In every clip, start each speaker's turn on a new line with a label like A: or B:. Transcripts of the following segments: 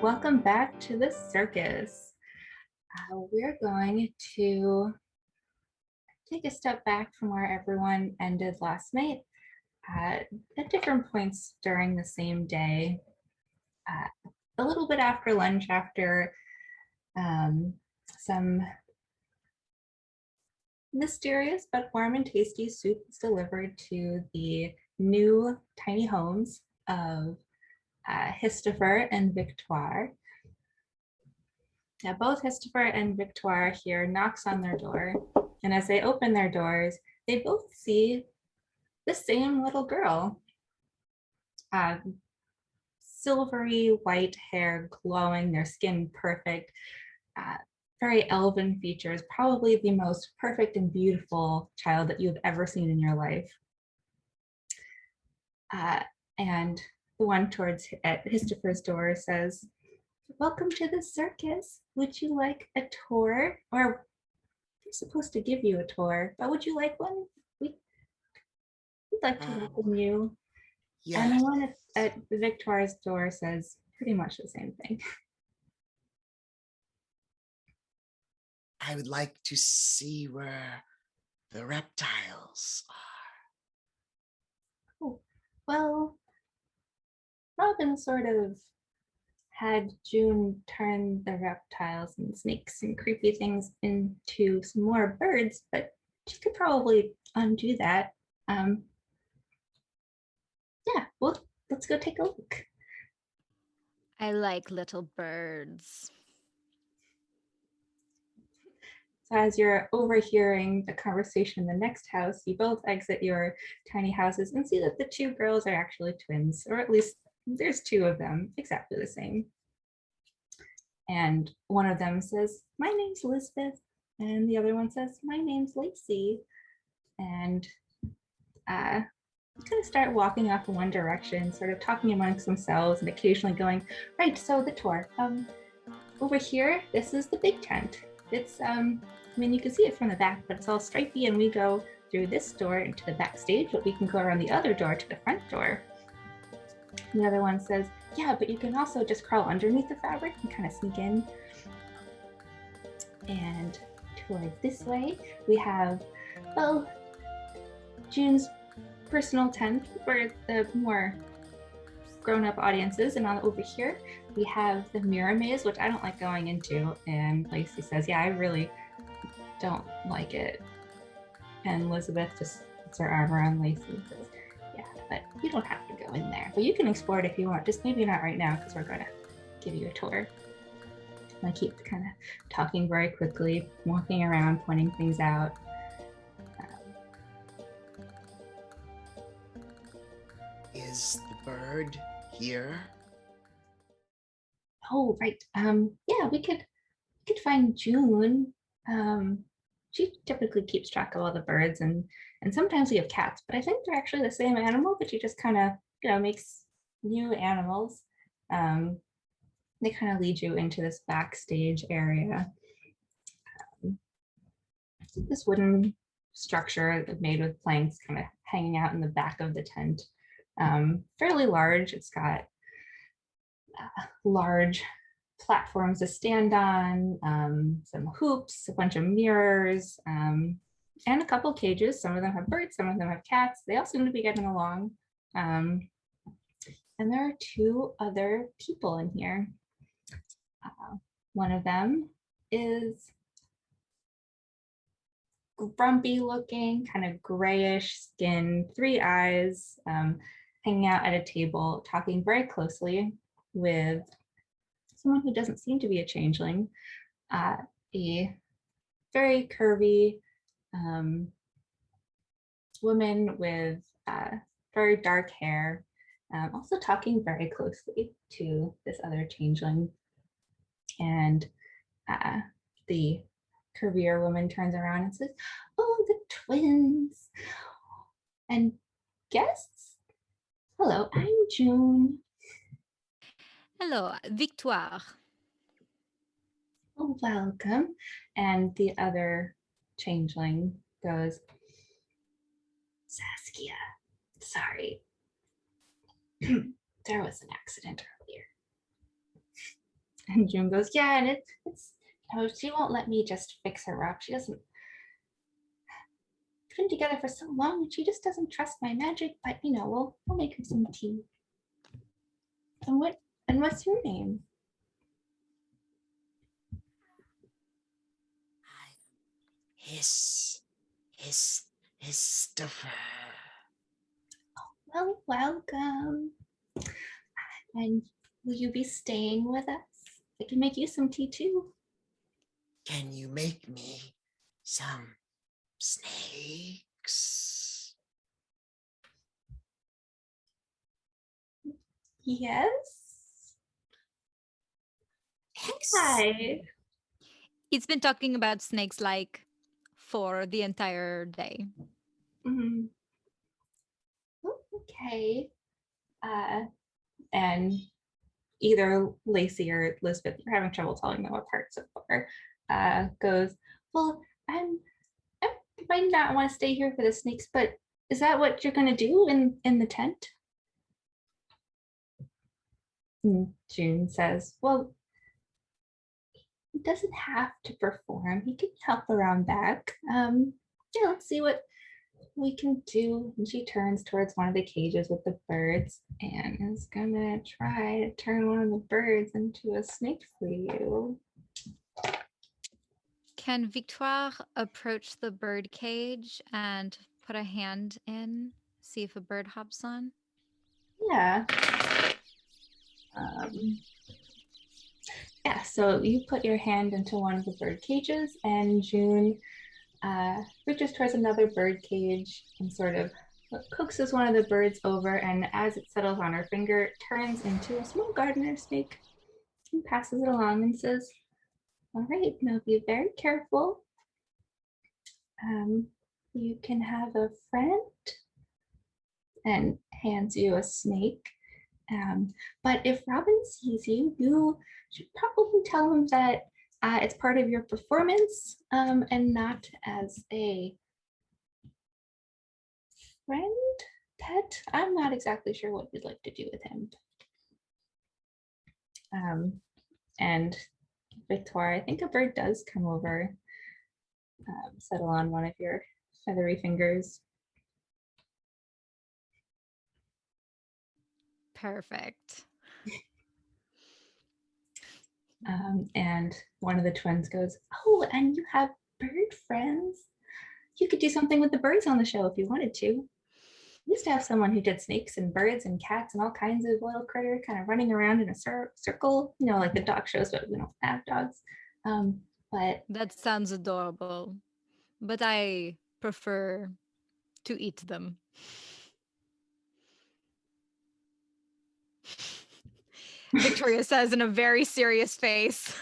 A: Welcome back to the circus. We're going to take a step back from where everyone ended last night at different points during the same day. A little bit after lunch, after some mysterious but warm and tasty soup is delivered to the new tiny homes of Hisstopher and Victoire. Now, both Hisstopher and Victoire hear knocks on their door, and as they open their doors, they both see the same little girl. Silvery white hair glowing, their skin perfect, very elven features, probably the most perfect and beautiful child that you've ever seen in your life. And the one towards at Hisstopher's door says, "Welcome to the circus. Would you like a tour?" Or we're supposed to give you a tour, but would you like one? We'd like to welcome you.
B: Yes.
A: And the one at Victoire's door says pretty much the same thing.
B: I would like to see where the reptiles are.
A: Oh, well, Robin sort of had June turn the reptiles and snakes and creepy things into some more birds, but she could probably undo that. Yeah, well, let's go take a look.
C: I like little birds.
A: So as you're overhearing the conversation in the next house, you both exit your tiny houses and see that the two girls are actually twins, or at least there's two of them exactly the same. And one of them says, "My name's Elizabeth," and the other one says, "My name's Lacey." And kind of start walking off in one direction, sort of talking amongst themselves and occasionally going, "Right, so the tour. Over here, this is the big tent. It's, I mean, you can see it from the back, but it's all stripy, and we go through this door into the backstage, but we can go around the other door to the front door." And the other one says, "Yeah, but you can also just crawl underneath the fabric and kind of sneak in." And toward this way, we have, well, June's personal tent for the more grown-up audiences, and on over here we have the mirror maze, which I don't like going into, and Lacey says, "Yeah, I really don't like it." And Elizabeth just puts her arm around Lacey and says, "Yeah, but you don't have to go in there, but you can explore it if you want, just maybe not right now because we're going to give you a tour." And I keep kind of talking very quickly, walking around, pointing things out.
B: Is the bird here?
A: Oh, right. Yeah, we could find June. She typically keeps track of all the birds, and sometimes we have cats, but I think they're actually the same animal, but she just kind of, makes new animals. They kind of lead you into this backstage area. This wooden structure made with planks kind of hanging out in the back of the tent. Fairly large. It's got large platforms to stand on, some hoops, a bunch of mirrors, and a couple cages. Some of them have birds, some of them have cats. They all seem to be getting along. And there are two other people in here. One of them is grumpy looking, kind of grayish skin, 3 eyes, hanging out at a table, talking very closely with someone who doesn't seem to be a changeling, a very curvy woman with very dark hair, also talking very closely to this other changeling. And the curvier woman turns around and says, "Oh, the twins and guests. Hello, I'm June."
C: Hello, Victoire.
A: "Oh, welcome." And the other changeling goes, "Saskia, sorry. There was an accident earlier." And June goes, yeah, and it's she won't let me just fix her up. She doesn't. We've been together for so long, and she just doesn't trust my magic. But we'll make her some tea. And what's your name?
B: Hisstopher.
A: Well, welcome. And will you be staying with us? I can make you some tea too.
B: Can you make me some snakes?
A: Yes. Hi.
C: He's been talking about snakes like for the entire day.
A: Mm. Okay. And either Lacey or Elizabeth, you're having trouble telling them apart so far, goes, well, I might not want to stay here for the snakes, but is that what you're going to do in the tent? And June says, well, he doesn't have to perform. He can help around back. Yeah, let's see what we can do. And she turns towards one of the cages with the birds and is gonna try to turn one of the birds into a snake for you.
C: Can Victoire approach the bird cage and put a hand in, see if a bird hops on?
A: Yeah. Yeah, so you put your hand into one of the bird cages, and June reaches towards another bird cage and sort of coaxes one of the birds over, and as it settles on her finger, it turns into a small gardener snake and passes it along and says, all right, now be very careful. You can have a friend, and hands you a snake. But if Robin sees you, you should probably tell him that it's part of your performance and not as a friend, pet. I'm not exactly sure what you'd like to do with him. And Victoire, I think a bird does come over, settle on one of your feathery fingers.
C: Perfect.
A: And one of the twins goes, oh, and you have bird friends? You could do something with the birds on the show if you wanted to. We used to have someone who did snakes and birds and cats and all kinds of little critter kind of running around in a circle, like the dog shows, but we don't have dogs. But
C: that sounds adorable, but I prefer to eat them. Victoria says in a very serious face.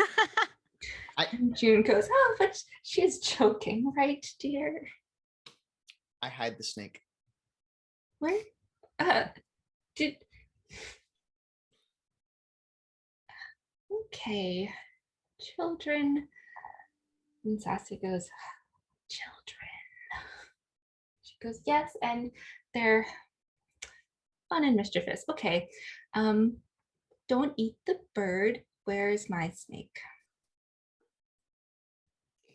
A: June goes, oh, but she's joking, right, dear?
B: I hide the snake.
A: Where? Did... Okay. Children. And Sassy goes, children. She goes, yes, and they're fun and mischievous. Okay. Don't eat the bird. Where's my snake?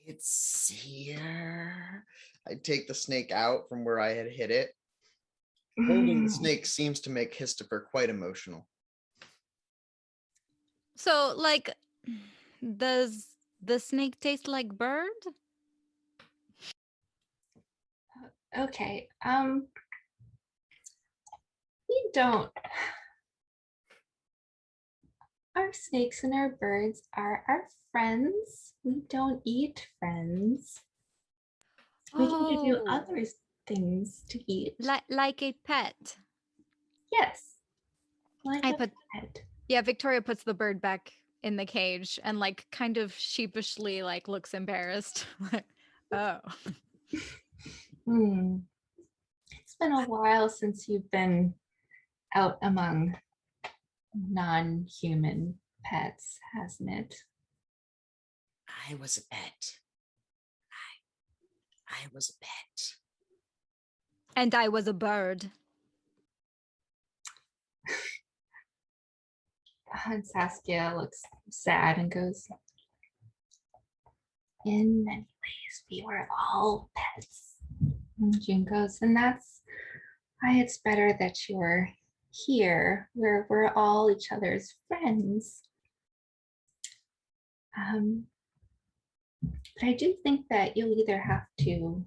B: It's here. I take the snake out from where I had hid it. Holding the snake seems to make Hisstopher quite emotional.
C: So, like, does the snake taste like bird?
A: Okay. We don't. Our snakes and our birds are our friends. We don't eat friends. We can give you other things to eat.
C: Like a pet.
A: Yes. Like a pet.
C: Yeah, Victoria puts the bird back in the cage and like kind of sheepishly like looks embarrassed. Oh.
A: It's been a while since you've been out among non-human pets, hasn't it?
B: I was a pet. I was a pet.
C: And I was a bird.
A: And Saskia looks sad and goes, in many ways, we were all pets. And June goes, and that's why it's better that you're here, where we're all each other's friends. But I do think that you'll either have to,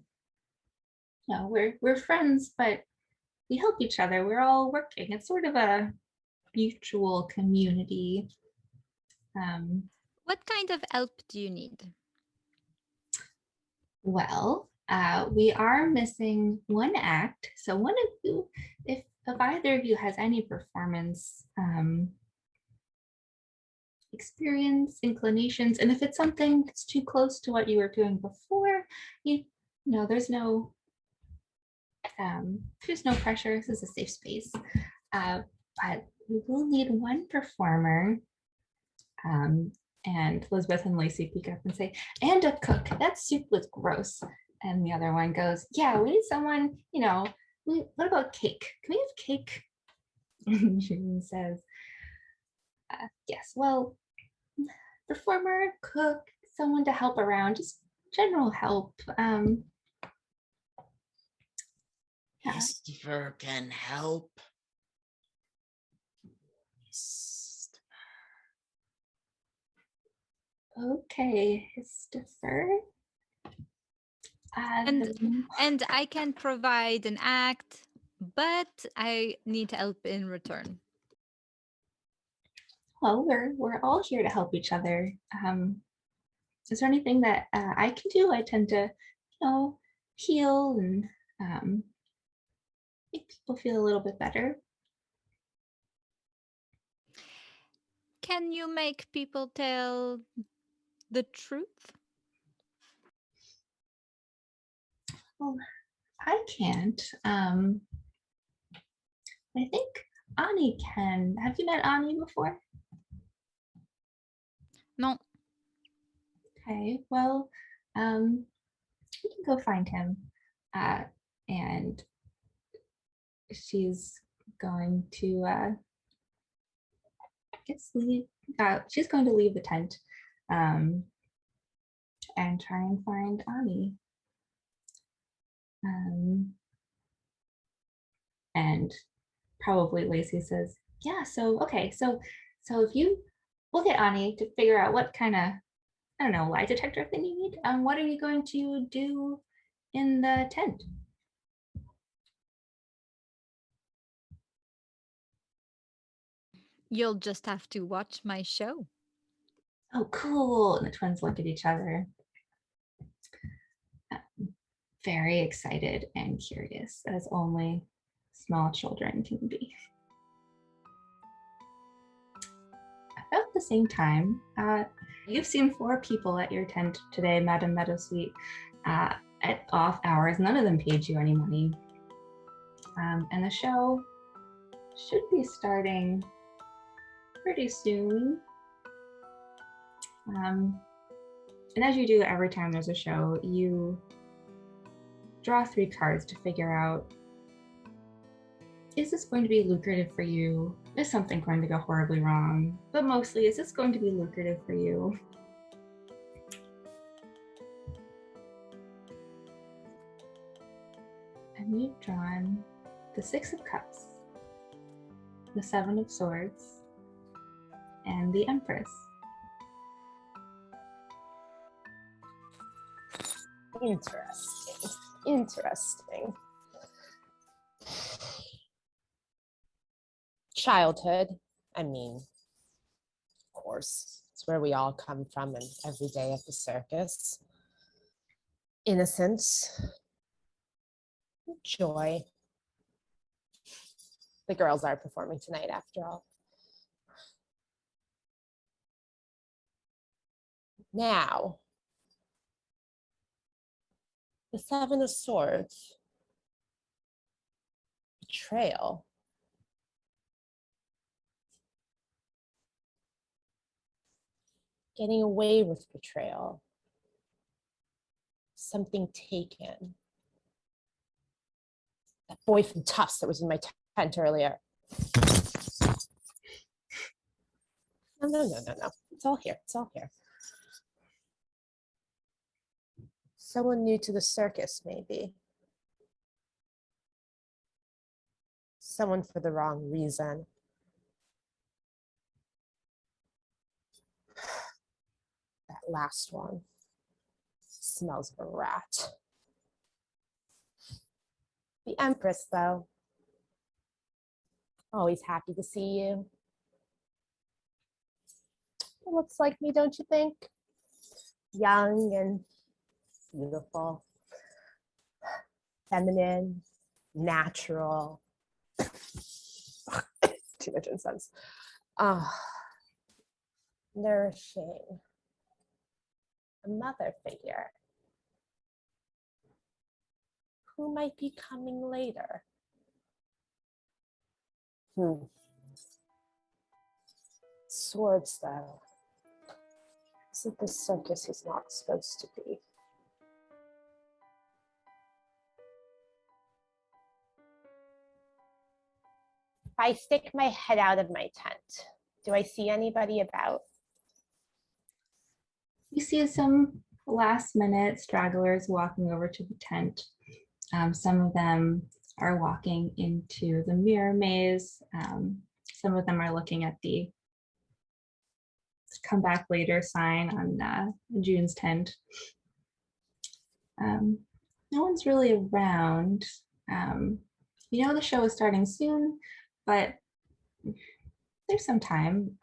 A: we're friends, but we help each other. We're all working. It's sort of a mutual community.
C: What kind of help do you need?
A: Well, we are missing one act. So one of you, if either of you has any performance experience, inclinations, and if it's something that's too close to what you were doing before, there's no pressure. This is a safe space. But we will need one performer. And Elizabeth and Lacey peek up and say, and a cook. That soup was gross. And the other one goes, yeah, we need someone, what about cake? Can we have cake? And June says, yes, well, performer, cook, someone to help around, just general help.
B: Hisstopher can help.
A: Okay, Hisstopher.
C: And I can provide an act, but I need help in return.
A: Well, we're all here to help each other. Is there anything that I can do? I tend to, heal and make people feel a little bit better.
C: Can you make people tell the truth?
A: Well, I can't. I think Ani can. Have you met Ani before?
C: No.
A: Okay, well, we can go find him. And she's going to she's going to leave the tent and try and find Ani. And probably Lacey says, yeah, so if we'll get Ani to figure out what kind of, I don't know, lie detector thing you need. What are you going to do in the tent?
C: You'll just have to watch my show.
A: Oh, cool. And the twins look at each other. Very excited and curious, as only small children can be. About the same time, you've seen 4 people at your tent today, Madam Meadowsweet, at off hours. None of them paid you any money. And the show should be starting pretty soon. And as you do every time there's a show, you draw 3 cards to figure out, is this going to be lucrative for you? Is something going to go horribly wrong? But mostly, is this going to be lucrative for you? And you've drawn the 6 of Cups, the 7 of Swords, and the Empress.
D: Interesting. Childhood, I mean, of course, it's where we all come from, and every day at the circus. Innocence, joy. The girls are performing tonight, after all. Now, the 7 of Swords, betrayal. Getting away with betrayal. Something taken. That boy from Tufts that was in my tent earlier. No. It's all here. It's all here. Someone new to the circus, maybe. Someone for the wrong reason. That last one smells of a rat. The Empress, though. Always happy to see you. It looks like me, don't you think? Young and beautiful, feminine, natural. Too much incense. Nourishing. A mother figure. Who might be coming later? Swords, though. Is it the circus he's not supposed to be? If I stick my head out of my tent, do I see anybody about?
A: You see some last minute stragglers walking over to the tent. Some of them are walking into the mirror maze. Some of them are looking at the come back later sign on June's tent. No one's really around. You know the show is starting soon, but there's some time.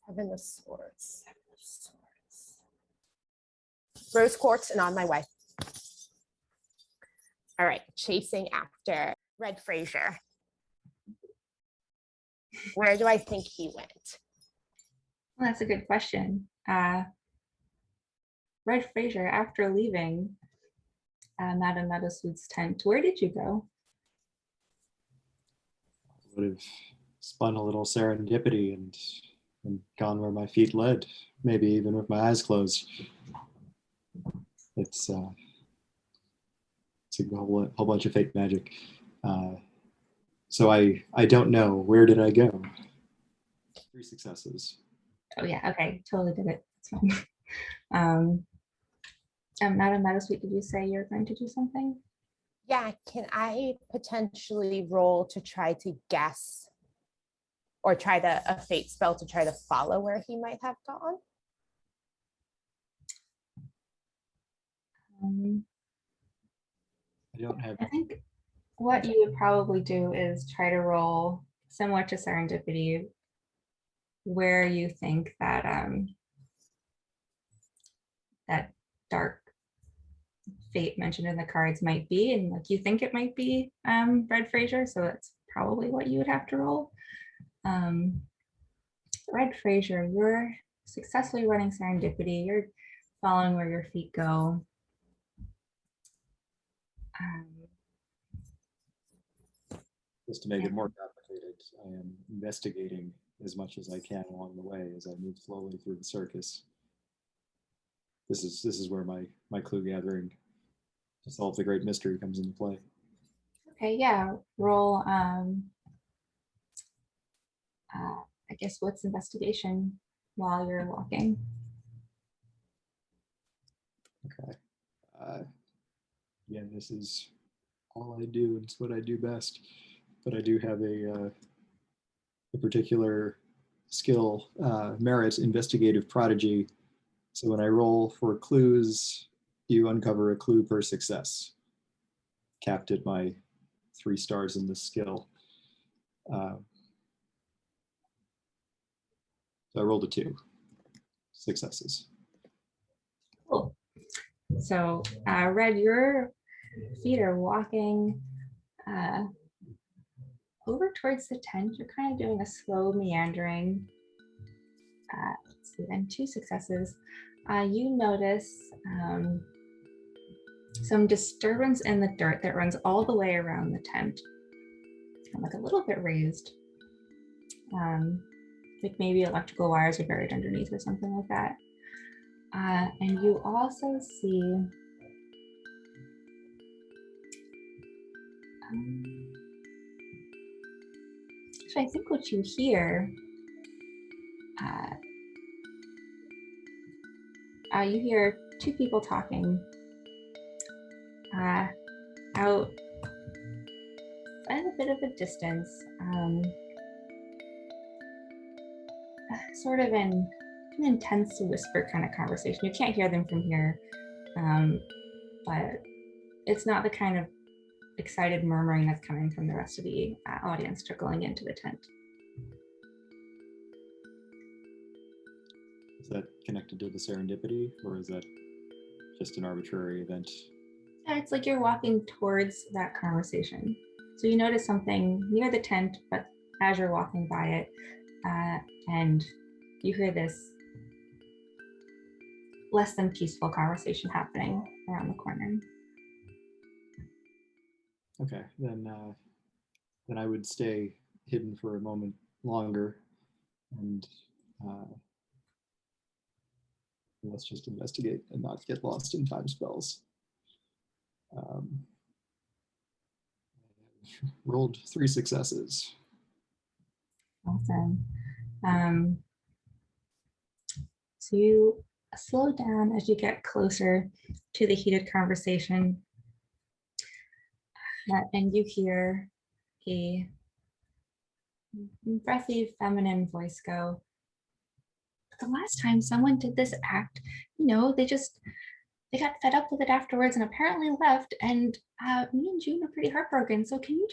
D: Seven of Swords. Rose quartz and on my way. All right, chasing after Red Frazier. Where do I think he went?
A: Well, that's a good question. Red Frazier, after leaving Madame Meadowsweet's tent, where did you go?
E: Would have spun a little serendipity and gone where my feet led, maybe even with my eyes closed. It's a whole bunch of fake magic. So I don't know. Where did I go? 3 successes.
A: Oh yeah, okay, totally did it. It's fine. Madame Meadowsweet, did you say you're going to do something?
D: Yeah, can I potentially roll to try to guess or try to a fate spell to try to follow where he might have gone?
E: I don't have.
A: I think what you would probably do is try to roll similar to serendipity, where you think that that dark fate mentioned in the cards might be, and like you think it might be Red Frazier, so that's probably what you would have to roll. Red Frazier, you're successfully running serendipity. You're following where your feet go.
E: Just to make it more complicated, I am investigating as much as I can along the way as I move slowly through the circus. This is where my clue gathering to solve the great mystery comes into play.
A: Okay, yeah, roll. I guess what's investigation while you're walking?
E: Okay. Again, this is all I do. It's what I do best. But I do have a particular skill, merit, investigative prodigy. So when I roll for clues, you uncover a clue per success. Capped at my 3 stars in this skill. So I rolled a 2 successes.
A: Cool. So Red, your feet are walking over towards the tent. You're kind of doing a slow meandering. Let's see, then 2 successes. You notice some disturbance in the dirt that runs all the way around the tent, and like a little bit raised. Like maybe electrical wires are buried underneath or something like that. And you also see Actually, I think what you hear, you hear two people talking out at a bit of a distance, sort of an intense whisper kind of conversation. You can't hear them from here, but it's not the kind of excited murmuring that's coming from the rest of the audience trickling into the tent.
E: Is that connected to the serendipity, or is that just an arbitrary event?
A: Yeah, it's like you're walking towards that conversation. So you notice something near the tent, but as you're walking by it, and you hear this less than peaceful conversation happening around the corner.
E: Okay, then I would stay hidden for a moment longer, and let's just investigate and not get lost in time spells. Rolled 3 successes.
A: Awesome. So you slow down as you get closer to the heated conversation, and you hear a breathy feminine voice go, "The last time someone did this act, they got fed up with it afterwards and apparently left, and me and June are pretty heartbroken, so can you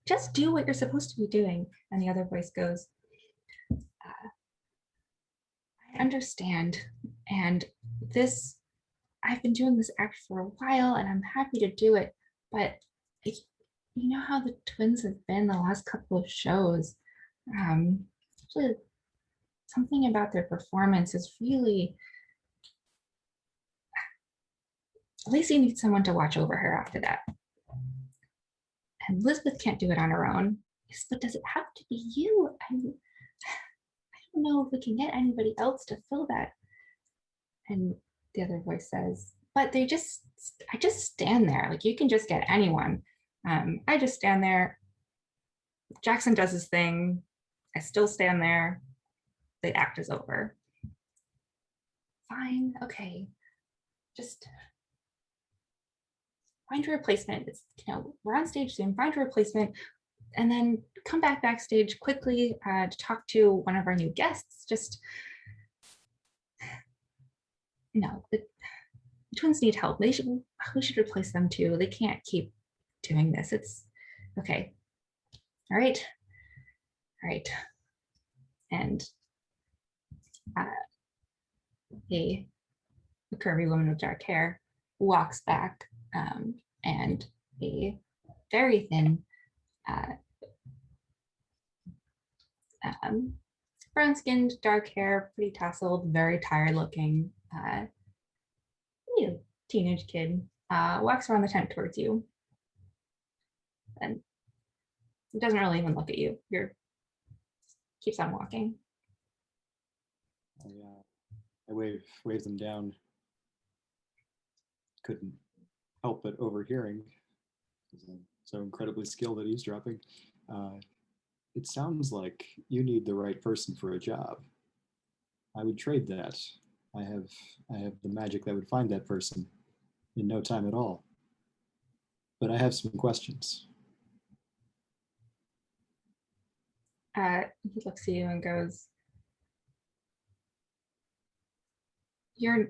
A: just do what you're supposed to be doing?" And the other voice goes, "I understand, and I've been doing this act for a while and I'm happy to do it, but you know how the twins have been the last couple of shows. Actually, something about their performance is really, Lacey needs someone to watch over her after that. And Elizabeth can't do it on her own. Yes, but does it have to be you? I don't know if we can get anybody else to fill that." And the other voice says, "But I just stand there. Like, you can just get anyone. I just stand there. Jackson does his thing. I still stand there. The act is over." "Fine, okay. Just find a replacement. We're on stage soon. Find a replacement, and then come backstage quickly to talk to one of our new guests. Just, the twins need help. We should replace them too. They can't keep doing this. It's okay. All right. And a curvy woman with dark hair walks back, and a very thin, brown-skinned, dark hair, pretty tousled, very tired looking, teenage kid walks around the tent towards you, and doesn't really even look at you. Keeps on walking.
E: I wave them down. Couldn't help but overhearing, because I'm so incredibly skilled at eavesdropping. It sounds like you need the right person for a job. I would trade that. I have the magic that would find that person in no time at all. But I have some questions.
A: He looks at you and goes, You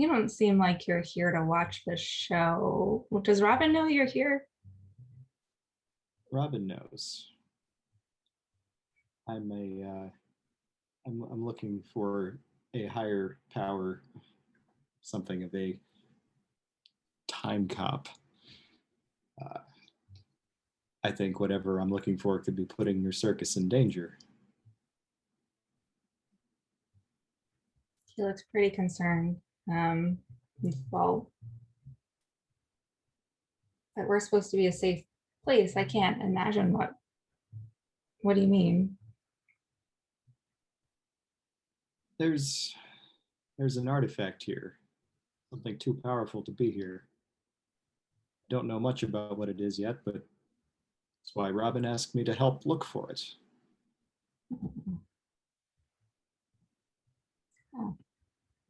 A: don't seem like you're here to watch the show. Well, does Robin know you're here?"
E: Robin knows. I'm looking for a higher power, something of a time cop. I think whatever I'm looking for could be putting your circus in danger.
A: He looks pretty concerned. Well, but we're supposed to be a safe place. I can't imagine what do you mean?
E: There's an artifact here, something too powerful to be here. Don't know much about what it is yet, but That's why Robin asked me to help look for it.
A: Oh.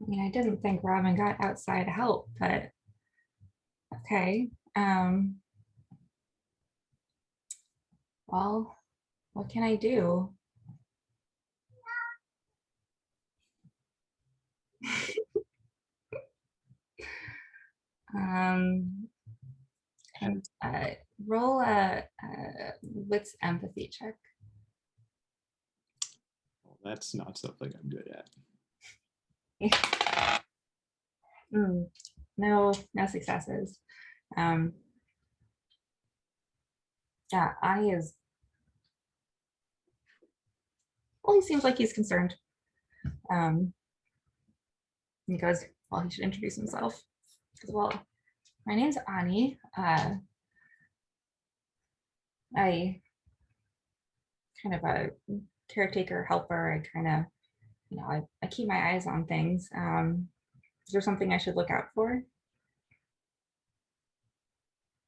A: I mean, I didn't think Robin got outside help, but okay. Well, what can I do? And roll a wits empathy check.
E: Well, that's not something I'm good at.
A: No successes. Yeah, Ani is. Well, he seems like he's concerned. He goes, well, he should introduce himself. He goes, well, my name's Ani. I kind of a caretaker helper. I kind of, I keep my eyes on things. Is there something I should look out for?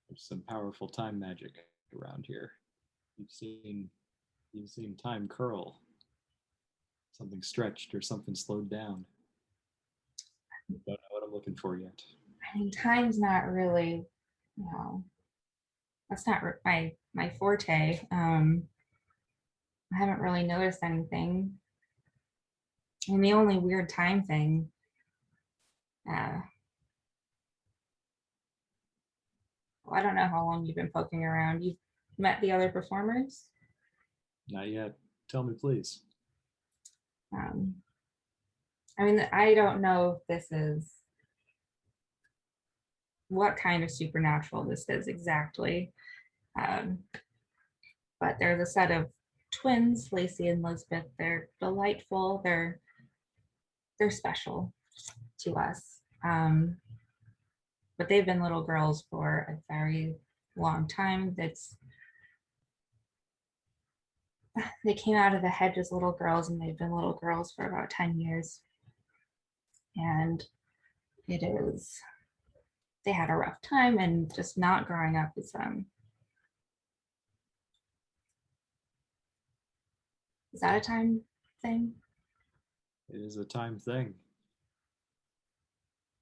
E: There's some powerful time magic around here. You've seen time curl. Something stretched or something slowed down. I don't know what I'm looking for yet.
A: I mean, time's not really, that's not my forte. I haven't really noticed anything. I mean, the only weird time thing, well, I don't know how long you've been poking around. You've met the other performers?
E: Not yet. Tell me, please.
A: I mean, I don't know if this is what kind of supernatural this is exactly. But there's a set of twins, Lacey and Lisbeth. They're delightful. They're special to us. But they've been little girls for a very long time. They came out of the hedge as little girls, and they've been little girls for about 10 years. And they had a rough time, and just not growing up is that a time thing?
E: It is a time thing.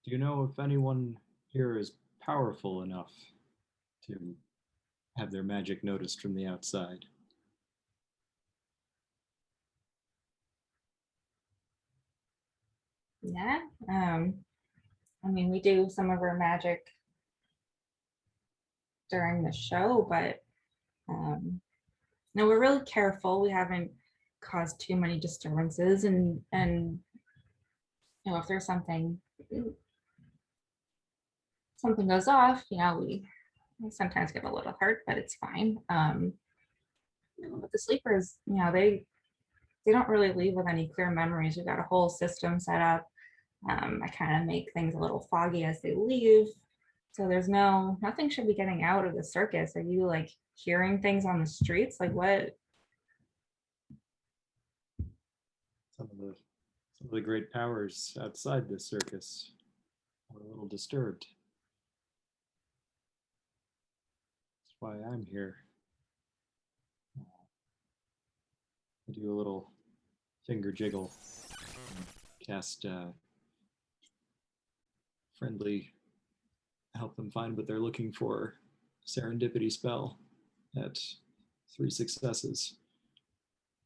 E: Do you know if anyone here is powerful enough to have their magic noticed from the outside?
A: Yeah. I mean, we do some of our magic during the show, but no, we're really careful. We haven't caused too many disturbances, and if there's something goes off, we sometimes get a little hurt, but it's fine. But the sleepers, they don't really leave with any clear memories. We've got a whole system set up. I kind of make things a little foggy as they leave. So there's nothing should be getting out of the circus. Are you like hearing things on the streets? Like what?
E: Some of the great powers outside this circus are a little disturbed. That's why I'm here. I do a little finger jiggle, cast friendly, help them find what they're looking for, serendipity spell at 3 successes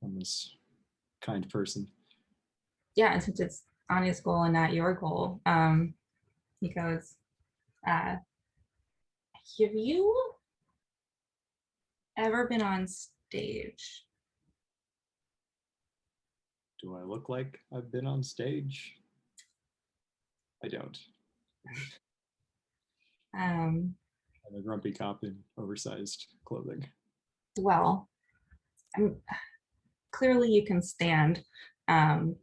E: on this kind person.
A: Yeah, and since it's Anya's goal and not your goal, he goes, have you ever been on stage?
E: Do I look like I've been on stage? I don't. I'm a grumpy cop in oversized clothing.
A: Well, clearly you can stand. So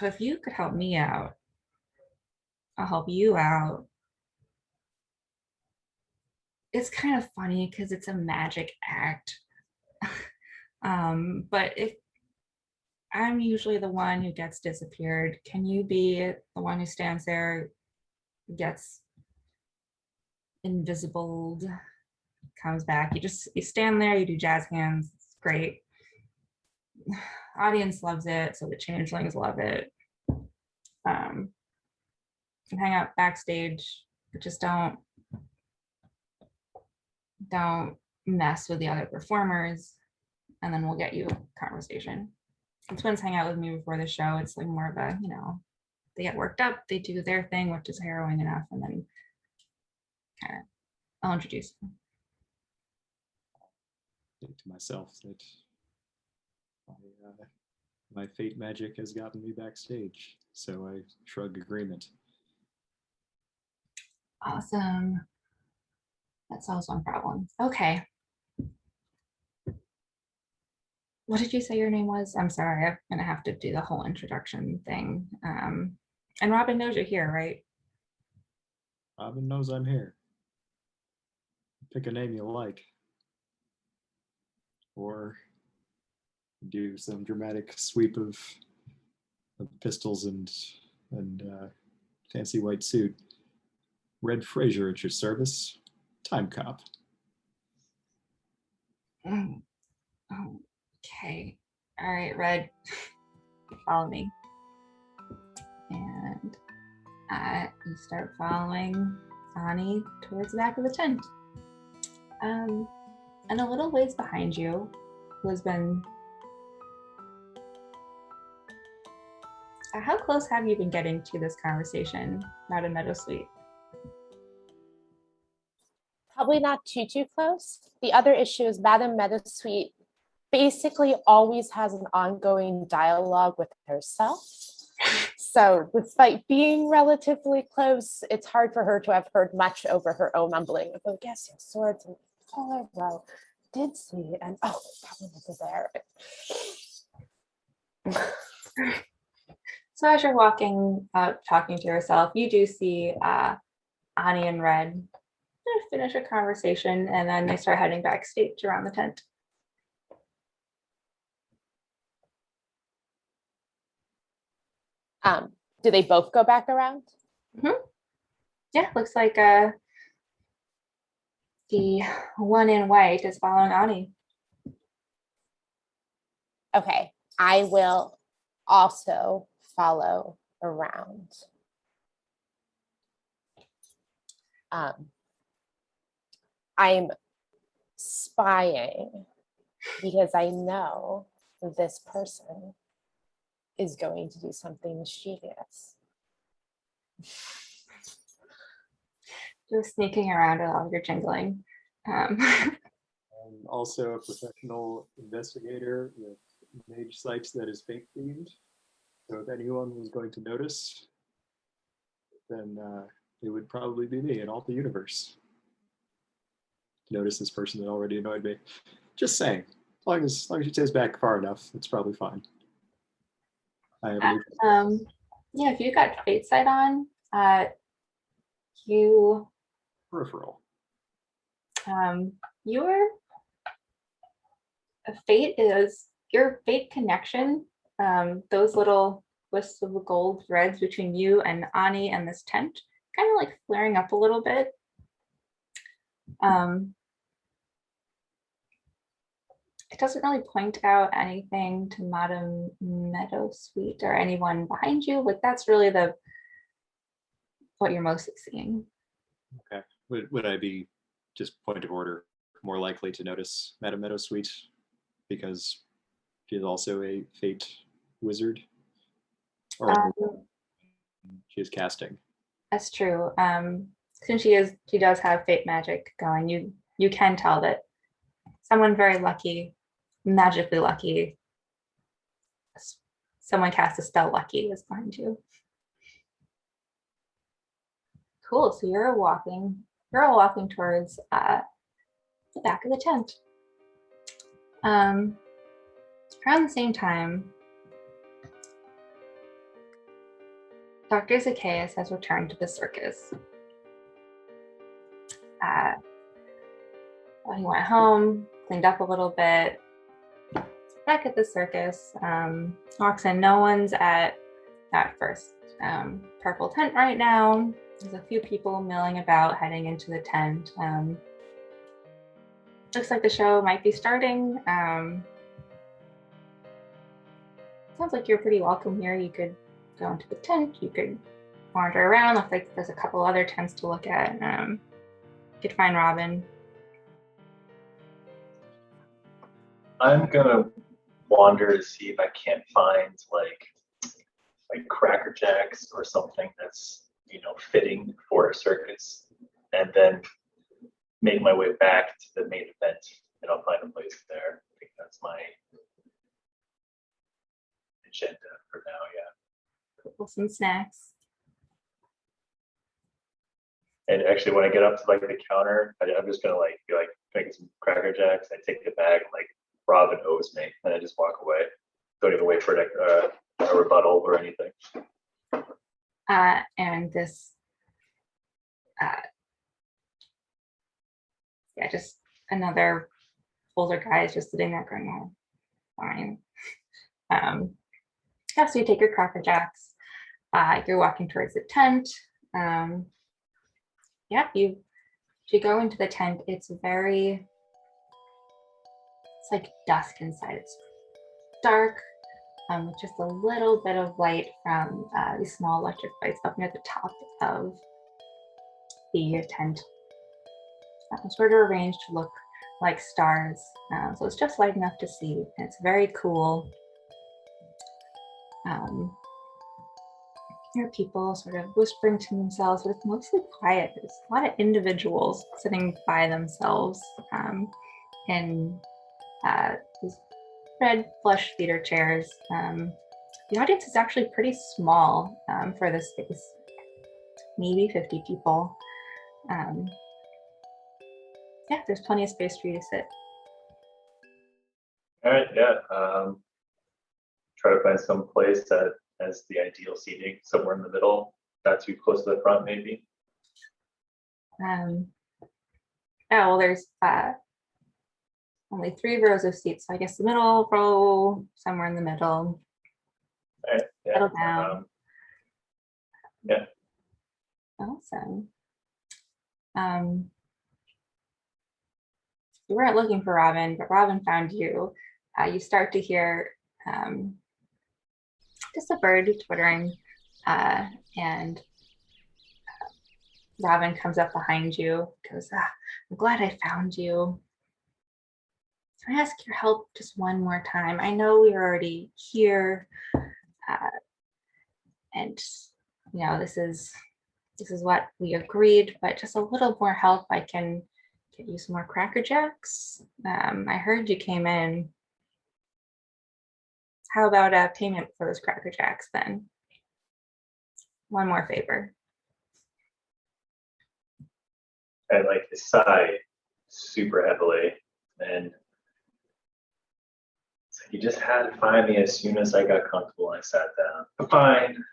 A: if you could help me out, I'll help you out. It's kind of funny because it's a magic act. But if I'm usually the one who gets disappeared, can you be the one who stands there, gets invisibled? comes back. You stand there, you do jazz hands. It's great. Audience loves it, so the changelings love it. Can hang out backstage, but just don't mess with the other performers, and then we'll get you a conversation. The twins hang out with me before the show. It's like more of a, they get worked up, they do their thing, which is harrowing enough, and then kind of I'll introduce them.
E: Think to myself that my fate magic has gotten me backstage, so I shrug agreement.
A: Awesome. That solves one problem. Okay. What did you say your name was? I'm sorry, I'm gonna have to do the whole introduction thing. And Robin knows you're here, right?
E: Robin knows I'm here. Pick a name you like. Or do some dramatic sweep of pistols and fancy white suit. Red Frazier at your service. Time cop.
A: Okay. All right, Red. Follow me. And you start following Ani towards the back of the tent. And a little ways behind you, who has been... How close have you been getting to this conversation, Madam Meadowsweet?
D: Probably not too close. The other issue is Madame Meadowsweet basically always has an ongoing dialogue with herself. So despite being relatively close, it's hard for her to have heard much over her own mumbling of, oh, yes, your swords and color, well, did see, and oh, probably over there.
A: So as you're walking out, talking to yourself, you do see Ani and Red finish a conversation, and then they start heading backstage around the tent.
D: Do they both go back around?
A: Mm-hmm. Yeah, looks like the one in white is following Ani.
D: Okay, I will also follow around. I'm spying because I know this person is going to do something mischievous.
A: Just sneaking around while you're jingling.
E: I'm also a professional investigator with Mage sites that is fate themed. So if anyone was going to notice, then it would probably be me in all the universe. Notice this person that already annoyed me. Just saying. As long as she stays back far enough, it's probably fine.
A: Yeah, if you got fate sight on, you
E: peripheral.
A: Your fate is your fate connection. Those little wisps of gold threads between you and Ani and this tent, kind of like flaring up a little bit. It doesn't really point out anything to Madam Meadowsweet or anyone behind you, but that's really what you're mostly seeing.
E: Okay. Would I be, just point of order, more likely to notice Madam Meadowsweet because she is also a fate wizard? Or she is casting?
A: That's true. Since she does have fate magic going, you can tell that someone very lucky, magically lucky, someone cast a spell lucky is behind you. Cool. So you're all walking towards the back of the tent. Around the same time, Dr. Zaccaheus has returned to the circus. He went home, cleaned up a little bit. Back at the circus, walks in. No one's at that first purple tent right now. There's a few people milling about, heading into the tent. looks like the show might be starting. Sounds like you're pretty welcome here. You could go into the tent. You could wander around. Looks like there's a couple other tents to look at. You could find Robin.
F: I'm gonna wander to see if I can't find like Cracker Jacks or something that's fitting for a circus, and then make my way back to the main event, and I'll find a place there. I think that's my agenda for now. Yeah.
A: Cool. Some snacks.
F: And actually, when I get up to like the counter, I'm just gonna be like, "Can I get some Cracker Jacks?" I take the bag and like, Robin owes me, and I just walk away. Don't even wait for a rebuttal or anything.
A: And this, yeah, just another older guy is just sitting there going, "Oh, fine." Yeah, so you take your Cracker Jacks. You're walking towards the tent. Yeah, you go into the tent. It's like dusk inside. It's dark, with just a little bit of light from these small electric lights up near the top of the tent. Sort of arranged to look like stars. So it's just light enough to see. And it's very cool. There are people sort of whispering to themselves, but it's mostly quiet. There's a lot of individuals sitting by themselves in these red plush theater chairs. The audience is actually pretty small for this space, maybe 50 people. Yeah, there's plenty of space for you to sit.
F: All right, yeah. Try to find some place that has the ideal seating, somewhere in the middle, not too close to the front, maybe.
A: Oh, well, there's only 3 rows of seats, so I guess the middle row, somewhere in the middle.
F: All right, yeah.
A: Settle down.
F: Yeah.
A: Awesome. You weren't looking for Robin, but Robin found you. You start to hear just a bird twittering, and Robin comes up behind you, goes, "I'm glad I found you. Can I ask your help just one more time? I know we're already here, and this is what we agreed, but just a little more help. I can get you some more Cracker Jacks. I heard you came in. How about a payment for those Cracker Jacks then? One more favor."
F: I like sigh super heavily, and it's like, you just had to find me as soon as I got comfortable and I sat down. Fine.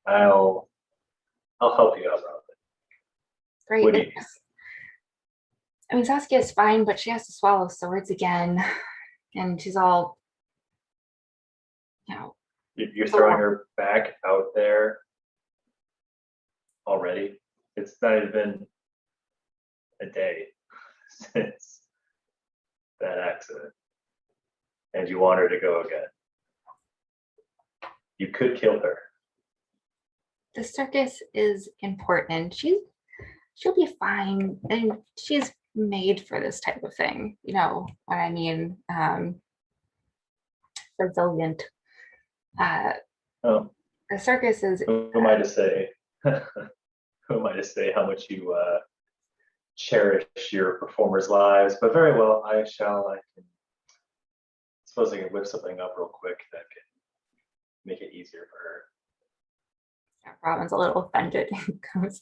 F: I'll help you out, Robin.
A: Great.
F: What do you
A: I mean, Saskia is fine, but she has to swallow swords again, and she's all,
F: You're throwing her back out there already? It's not even been a day since that accident, and you want her to go again. You could kill her.
A: The circus is important. She'll be fine, and she's made for this type of thing. You know what I mean? Resilient.
F: Oh,
A: The circus is.
F: who am I to say? Who am I to say how much you cherish your performers' lives? But very well, I suppose I can whip something up real quick that can make it easier for her.
A: Robin's a little offended and goes,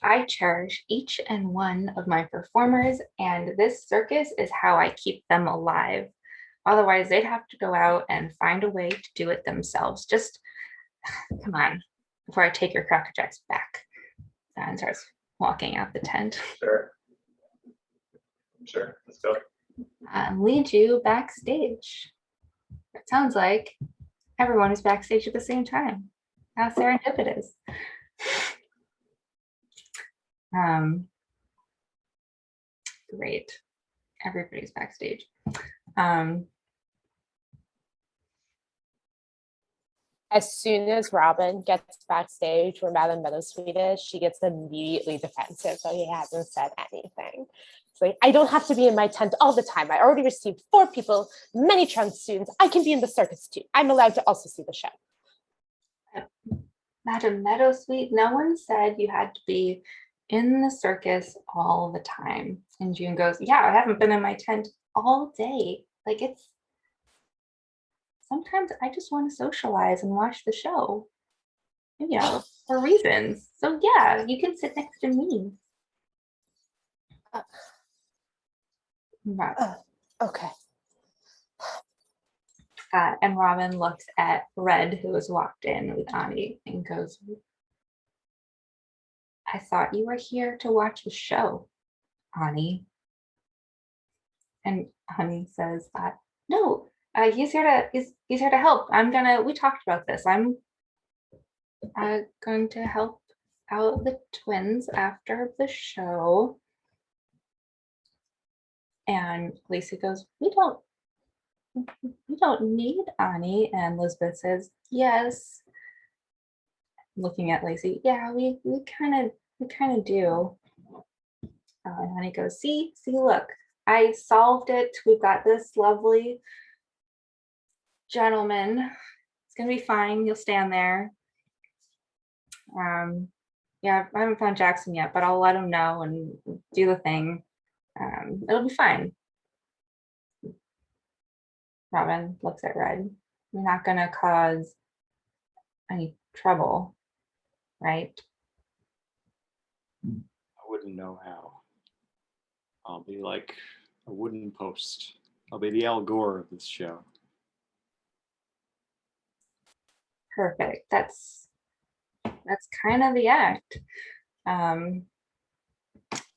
A: "I cherish each and one of my performers, and this circus is how I keep them alive. Otherwise, they'd have to go out and find a way to do it themselves. Just come on, before I take your Cracker Jacks back." And starts walking out the tent.
F: Sure, let's go.
A: Lead you backstage. It sounds like everyone is backstage at the same time. How serendipitous. Great. Everybody's backstage. Um,
D: As soon as Robin gets backstage where Madame Meadowsweet is, she gets immediately defensive, so he hasn't said anything. It's like, I don't have to be in my tent all the time. I already received 4 people, many trunk students. I can be in the circus too. I'm allowed to also see the show.
A: Madame Meadowsweet, no one said you had to be in the circus all the time. And June goes, yeah, I haven't been in my tent all day. Like, it's sometimes I just want to socialize and watch the show, you know, for reasons. So yeah, you can sit next to me.
D: Okay.
A: And Robin looks at Red, who has walked in with Ani, and goes, I thought you were here to watch the show, Ani. And Ani says, no, he's here to help. We talked about this. I'm going to help out the twins after the show. And Lacey goes, we don't need Ani. And Elizabeth says, yes. Looking at Lacey, yeah, we kind of do. And Ani goes, see, look, I solved it. We've got this lovely gentleman. It's gonna be fine. You'll stand there. Yeah, I haven't found Jackson yet, but I'll let him know and do the thing. It'll be fine. Robin looks at Red. You're not gonna cause any trouble, right?
E: I wouldn't know how. I'll be like a wooden post. I'll be the Al Gore of this show.
A: Perfect. That's kind of the act.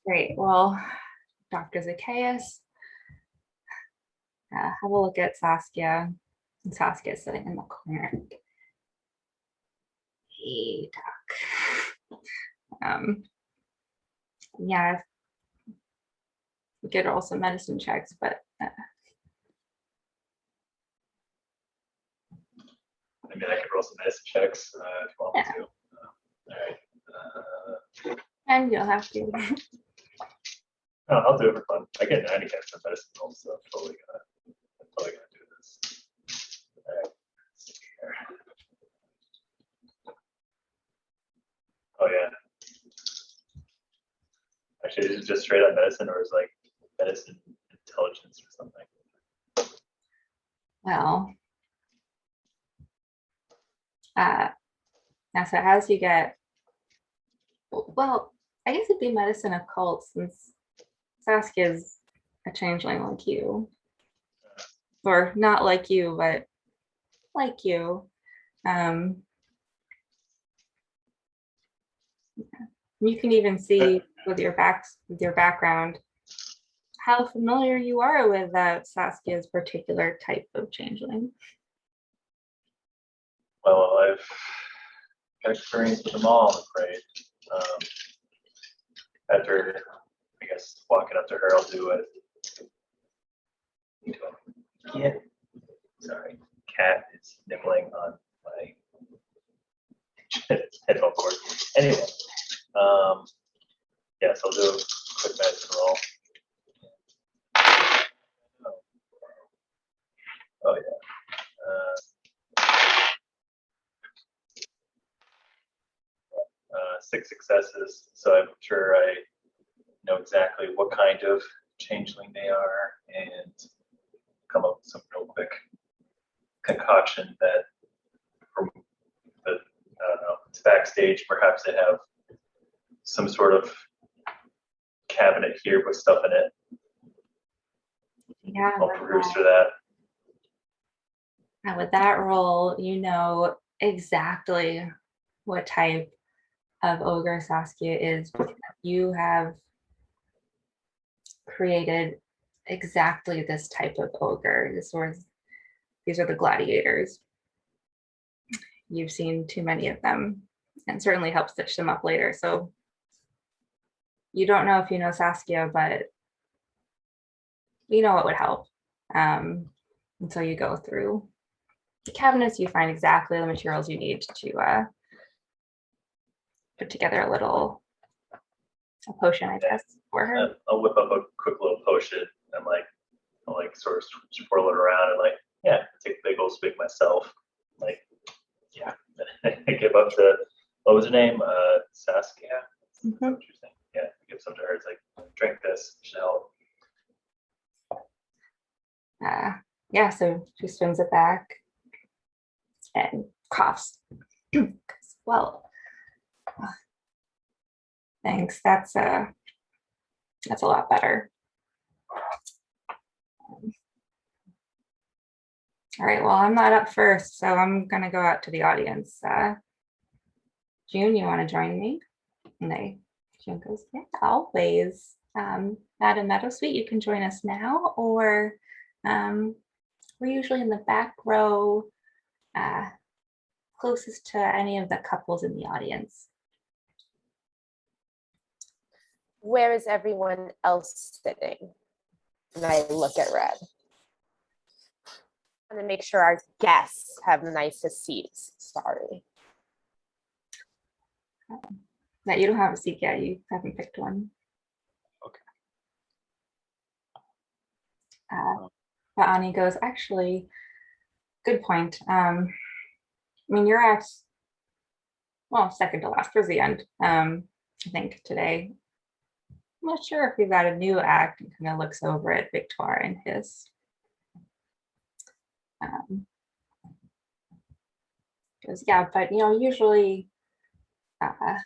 A: Great. Well, Dr. Zaccaheus, have a look at Saskia. And Saskia's sitting in the corner. Hey, Doc. Yeah, we could roll some medicine checks, but
F: I mean, I could roll some medicine checks if you want me to. All right.
A: and you'll have to.
F: No, I'll do it for fun. I get 90 against some medicine rolls, so I'm totally gonna do this. All right. Let's see here. Oh yeah. Actually, is it just straight up medicine, or is like medicine intelligence or something?
A: Well, now so as you get, well, I guess it'd be medicine occult since Saskia's a changeling like you, or not like you, but like you. You can even see with your background how familiar you are with Saskia's particular type of changeling.
F: Well, I've got experience with them all, I'm afraid. After, I guess, walking up to her, I'll do it. Yeah. Sorry, cat is nibbling on my headphone cord. Anyway, yeah, so I'll do a quick medicine roll. Oh yeah. 6 successes, so I'm sure I know exactly what kind of changeling they are and come up with some real quick concoction that from the, I don't know, it's backstage, perhaps they have some sort of cabinet here with stuff in it.
A: Yeah.
F: I'll peruse through that.
A: And with that roll, you know exactly what type of ogre Saskia is, because you have created exactly this type of ogre. These are the gladiators. You've seen too many of them, and certainly help stitch them up later. So you don't know if you know Saskia, but you know it would help. Until you go through the cabinets, you find exactly the materials you need to put together a potion, I guess, for her.
F: I'll whip up a quick little potion and I'll sort of swirl it around and yeah, take a big old swig myself. Yeah, I give up to, what was her name? Saskia?
A: Mhm.
F: What you think? Yeah, I give some to her. It's drink this, it should help.
A: Yeah, so she swims it back and coughs. Well, thanks. That's a lot better. All right, well, I'm not up first, so I'm gonna go out to the audience. June, you want to join me? And June goes, yeah, always. Madam Meadowsweet, you can join us now, or we're usually in the back row, closest to any of the couples in the audience.
D: Where is everyone else sitting? And I look at Red. And then make sure our guests have the nicest seats. Sorry.
A: That you don't have a seat yet, you haven't picked one.
E: Okay.
A: But Ani goes, actually, good point. I mean, you're at, well, second to last, towards the end, I think, today. I'm not sure if we've got a new act, and kind of looks over at Victoire and Hiss. Goes, yeah, but usually I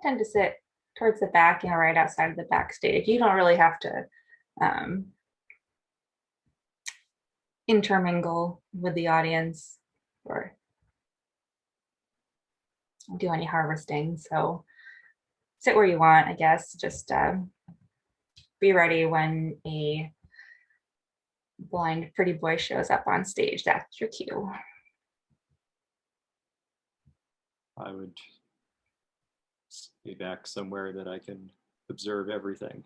A: tend to sit towards the back, right outside of the backstage. You don't really have to intermingle with the audience or do any harvesting. So sit where you want, I guess. Just be ready when a blind pretty boy shows up on stage. That's your cue.
E: I would be back somewhere that I can observe everything.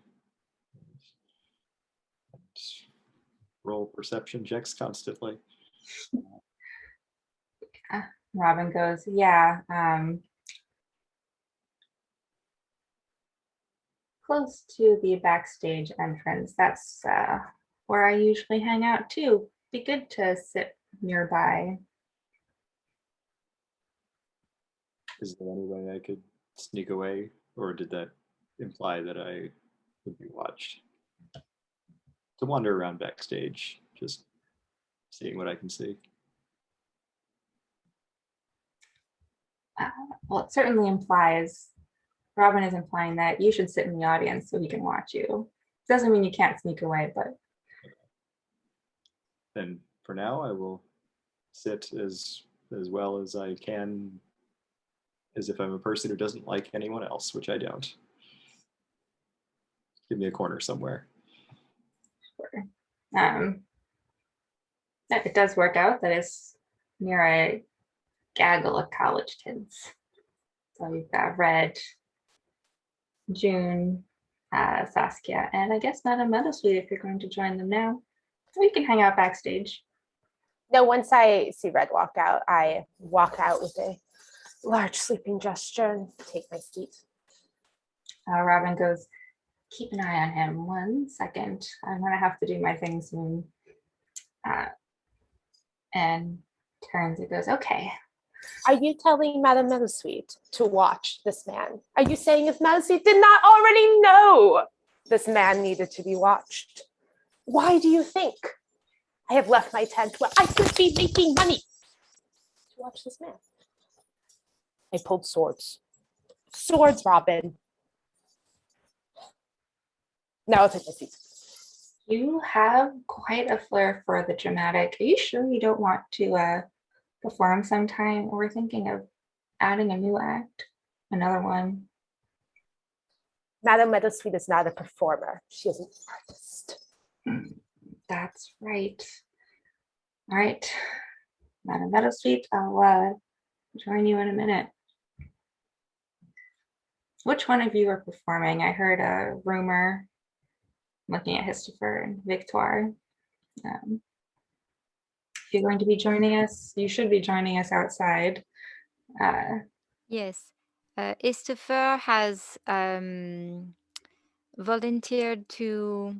E: Roll perception checks constantly.
A: Robin goes, yeah, close to the backstage entrance. That's where I usually hang out too. Be good to sit nearby.
E: Is there any way I could sneak away, or did that imply that I would be watched? To wander around backstage, just seeing what I can see.
A: Well, it certainly implies, Robin is implying that you should sit in the audience so he can watch you. Doesn't mean you can't sneak away, but.
E: Then for now, I will sit as well as I can, as if I'm a person who doesn't like anyone else, which I don't. Give me a corner somewhere.
A: Sure. It does work out that it's near a gaggle of college kids. So you've got Red, June, Saskia, and I guess Madam Meadowsweet if you're going to join them now. Or you can hang out backstage.
D: No, once I see Red walk out, I walk out with a large sweeping gesture and take my seat.
A: Robin goes, keep an eye on him 1 second. I'm gonna have to do my thing soon. And turns and goes, okay.
D: Are you telling Madame Meadowsweet to watch this man? Are you saying if Meadowsweet did not already know this man needed to be watched? Why do you think I have left my tent where I could be making money to watch this man? I pulled swords. Swords, Robin. Now I'll take my seat.
A: You have quite a flair for the dramatic. Are you sure you don't want to perform sometime? We're thinking of adding a new act, another one.
D: Madame Meadowsweet is not a performer. She is an artist.
A: That's right. All right, Madame Meadowsweet, I'll join you in a minute. which one of you are performing? I heard a rumor looking at Hisstopher and Victoire. If you're going to be joining us, you should be joining us outside.
C: Yes. Hisstopher has volunteered to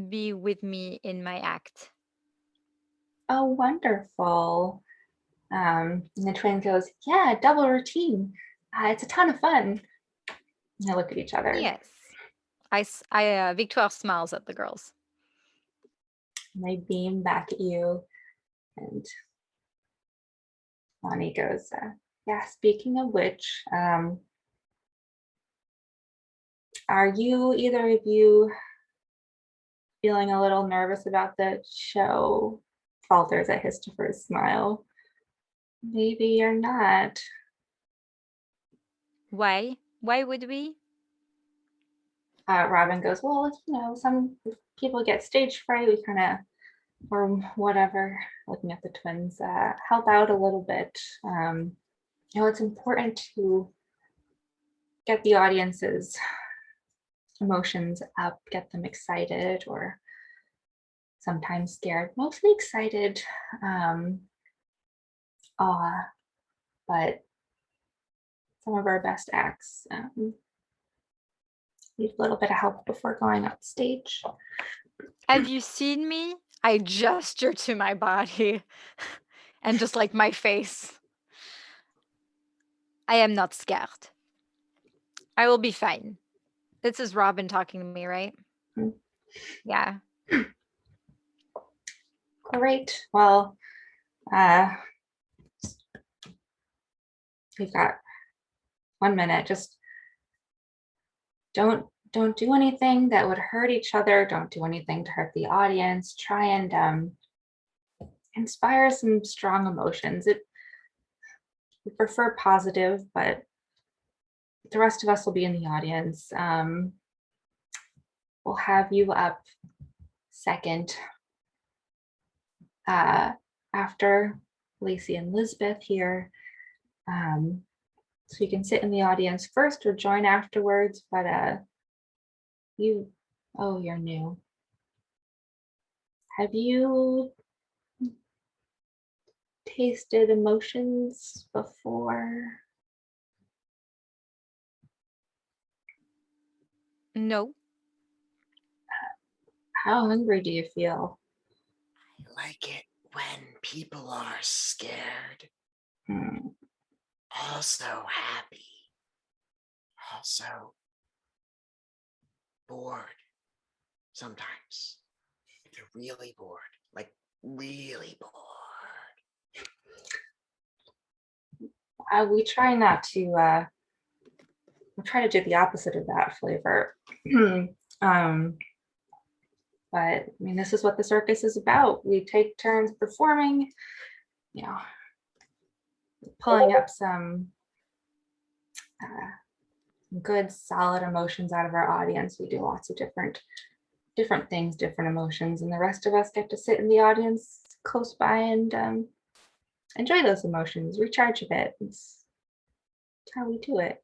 C: be with me in my act.
A: Oh, wonderful. And the twin goes, yeah, double routine. It's a ton of fun. And they look at each other.
C: Yes. Victoire smiles at the girls.
A: And they beam back at you. And Lonnie goes, yeah, speaking of which, are you, either of you, feeling a little nervous about the show? Falters at Hisstopher's smile. Maybe you're not.
C: Why? Why would we?
A: Robin goes, well, you know, some people get stage fright. We kind of, or whatever, looking at the twins, help out a little bit. You know, it's important to get the audience's emotions up, get them excited, or sometimes scared, mostly excited, awe, but some of our best acts need a little bit of help before going on stage.
C: Have you seen me? I gesture to my body and just like my face. I am not scared. I will be fine. This is Robin talking to me, right?
A: Mhm.
C: Yeah.
A: Great. Well, we've got 1 minute. Just don't do anything that would hurt each other. Don't do anything to hurt the audience. Try and inspire some strong emotions. We prefer positive, but the rest of us will be in the audience. We'll have you up second after Lacey and Lisbeth here. So you can sit in the audience first or join afterwards, but you're new. Have you tasted emotions before?
C: No.
A: How hungry do you feel?
B: I like it when people are scared, also happy, also bored sometimes. If they're really bored, like really bored.
A: We try not to, we try to do the opposite of that flavor. But I mean, this is what the circus is about. We take turns performing, you know, pulling up some good, solid emotions out of our audience. We do lots of different things, different emotions, and the rest of us get to sit in the audience close by and enjoy those emotions, recharge a bit. It's how we do it.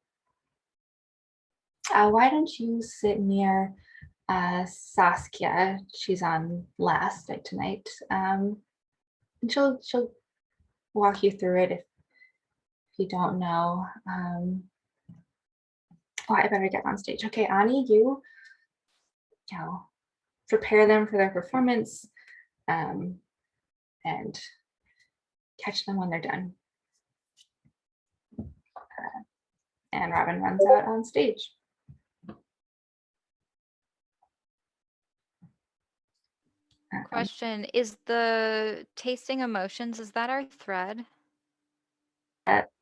A: Why don't you sit near Saskia? She's on last night tonight, and she'll walk you through it if you don't know. Oh, I better get on stage. Okay, Ani, you know, prepare them for their performance, and catch them when they're done. And Robin runs out on stage.
C: Question, is the tasting emotions, is that our thread?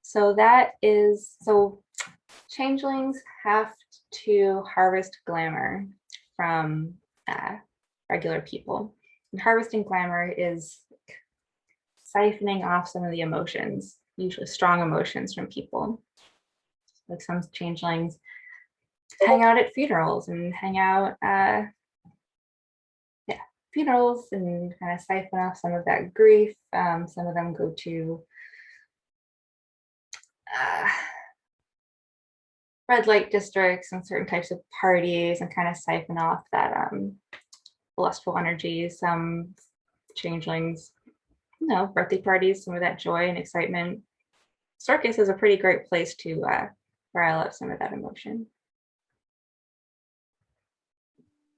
A: So that is, so changelings have to harvest glamour from regular people. And harvesting glamour is siphoning off some of the emotions, usually strong emotions from people. Like some changelings hang out at funerals and hang out funerals and kind of siphon off some of that grief. Some of them go to red light districts and certain types of parties and kind of siphon off that lustful energy. Some changelings, birthday parties, some of that joy and excitement. Circus is a pretty great place to rile up some of that emotion.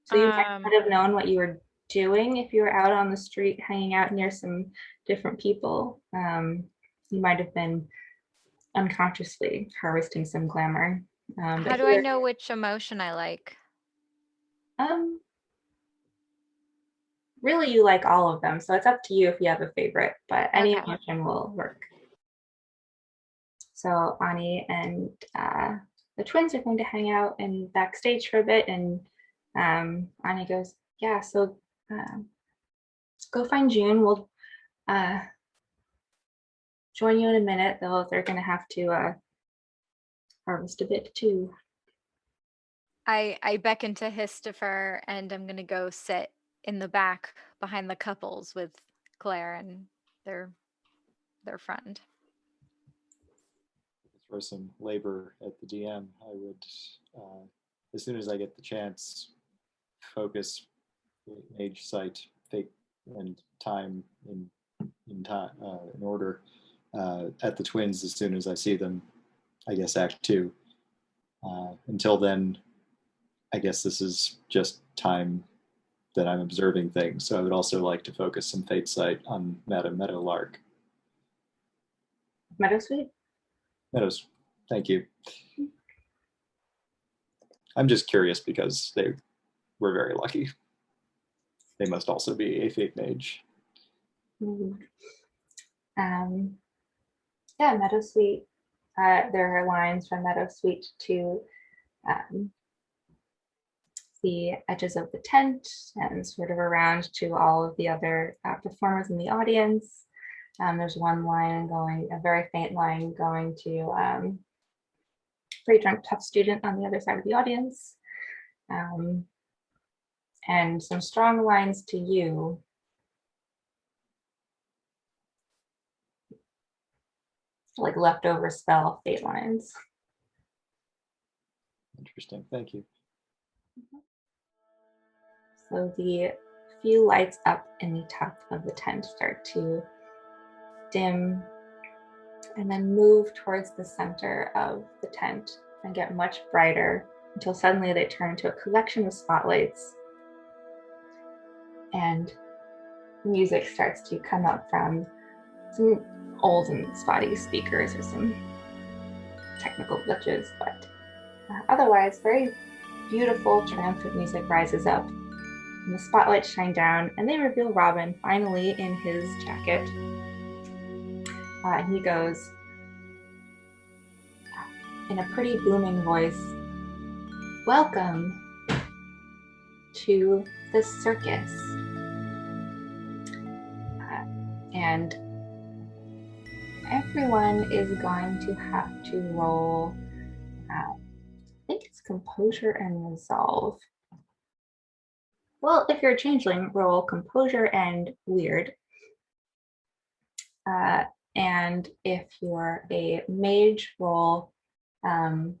A: So you might not have known what you were doing if you were out on the street hanging out near some different people. You might have been unconsciously harvesting some glamour.
C: How do I know which emotion I like?
A: Really, you like all of them, so it's up to you if you have a favorite, but any
C: Okay.
A: emotion will work. So Ani and the twins are going to hang out and backstage for a bit, and Ani goes, yeah, so go find June. We'll join you in a minute, though they're going to have to harvest a bit too.
C: I beckon to Hisstopher, and I'm gonna go sit in the back behind the couples with Claire and their friend.
E: Throw some labor at the DM. I would, as soon as I get the chance, focus Mage sight, fate, and time in time in order at the twins as soon as I see them. I guess Act 2. Until then, I guess this is just time that I'm observing things. So I would also like to focus some fate sight on Madame Meadowlark.
A: Meadowsweet?
E: Meadows, thank you. I'm just curious because they were very lucky. They must also be a fate mage.
A: Yeah, Meadowsweet. There are lines from Meadowsweet to the edges of the tent and sort of around to all of the other performers in the audience. There's one line going, a very faint line going to pretty drunk tough student on the other side of the audience. And some strong lines to you. Like leftover spell fate lines.
E: Interesting, thank you.
A: So the few lights up in the top of the tent start to dim and then move towards the center of the tent and get much brighter until suddenly they turn into a collection of spotlights and music starts to come up from some old and spotty speakers or some technical glitches, but otherwise very beautiful triumphant music rises up and the spotlights shine down and they reveal Robin finally in his jacket. And he goes in a pretty booming voice, "Welcome to the circus." And everyone is going to have to roll, I think it's composure and resolve. Well, if you're a changeling, roll composure and weird. And if you're a mage, roll, I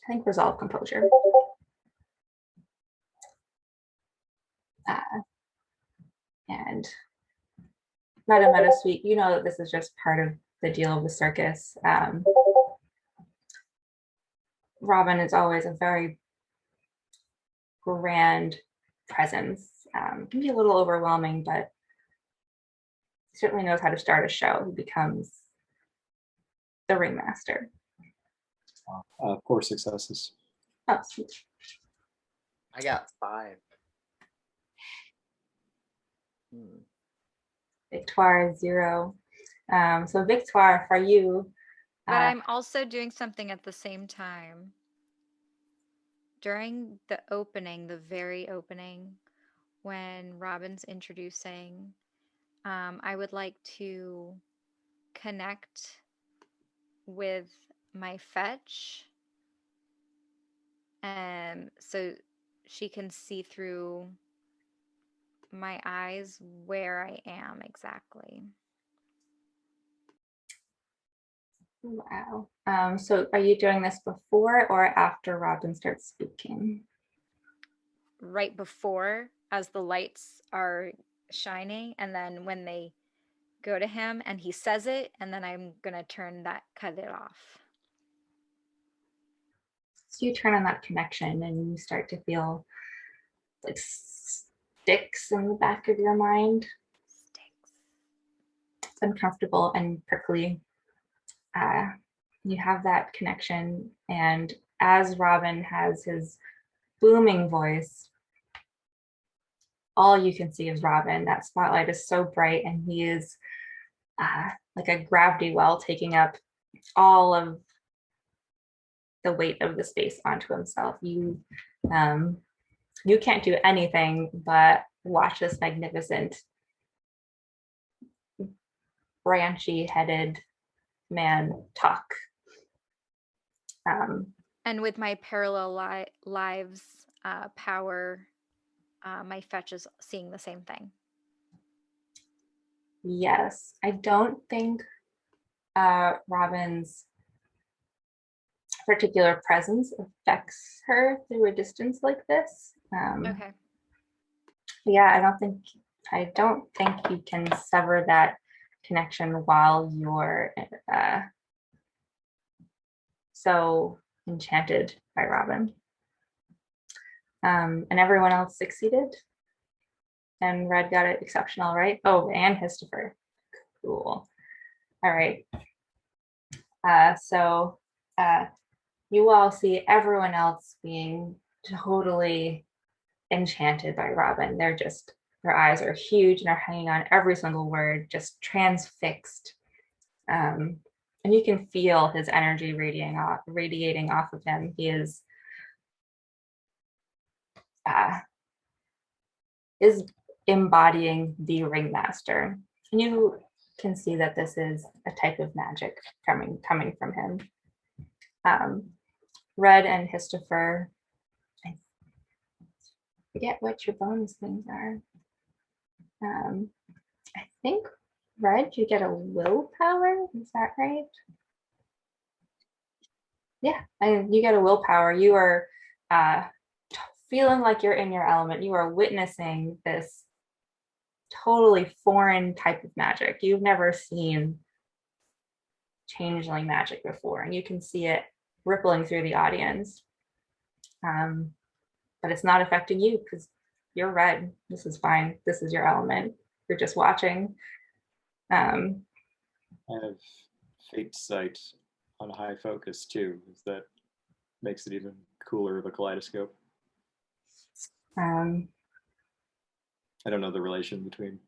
A: think resolve composure. And Meadowsweet, you know that this is just part of the deal of the circus. Robin is always a very grand presence. Can be a little overwhelming, but he certainly knows how to start a show. He becomes the ringmaster.
E: 4 successes.
A: Oh, sweet.
B: I got 5.
A: Victoire 0. So Victoire, for you.
C: But I'm also doing something at the same time. During the opening, the very opening, when Robin's introducing, I would like to connect with my fetch, so she can see through my eyes where I am exactly.
A: Wow. So are you doing this before or after Robin starts speaking?
C: Right before, as the lights are shining, and then when they go to him and he says it, and then I'm gonna cut it off.
A: So you turn on that connection and you start to feel like sticks in the back of your mind.
C: Sticks.
A: It's uncomfortable and prickly. You have that connection, and as Robin has his booming voice, all you can see is Robin. That spotlight is so bright, and he is like a gravity well, taking up all of the weight of the space onto himself. You can't do anything but watch this magnificent, branchy headed man talk.
C: And with my parallel lives power, my fetch is seeing the same thing.
A: Yes, I don't think Robin's particular presence affects her through a distance like this.
C: Okay.
A: Yeah, I don't think you can sever that connection while you're so enchanted by Robin. And everyone else succeeded. And Red got it exceptional, right? Oh, and Hisstopher. Cool. All right. So you all see everyone else being totally enchanted by Robin. Their eyes are huge and are hanging on every single word, just transfixed. And you can feel his energy radiating off of him. He is embodying the ringmaster. And you can see that this is a type of magic coming from him. Red and Hisstopher, I forget what your bonus things are. I think Red, you get a willpower. Is that right? Yeah, and you get a willpower. You are feeling like you're in your element. You are witnessing this totally foreign type of magic. You've never seen changeling magic before, and you can see it rippling through the audience. But it's not affecting you because you're Red. This is fine. This is your element. You're just watching.
E: I have fate sight on high focus too. That makes it even cooler of a kaleidoscope. I don't know the relation between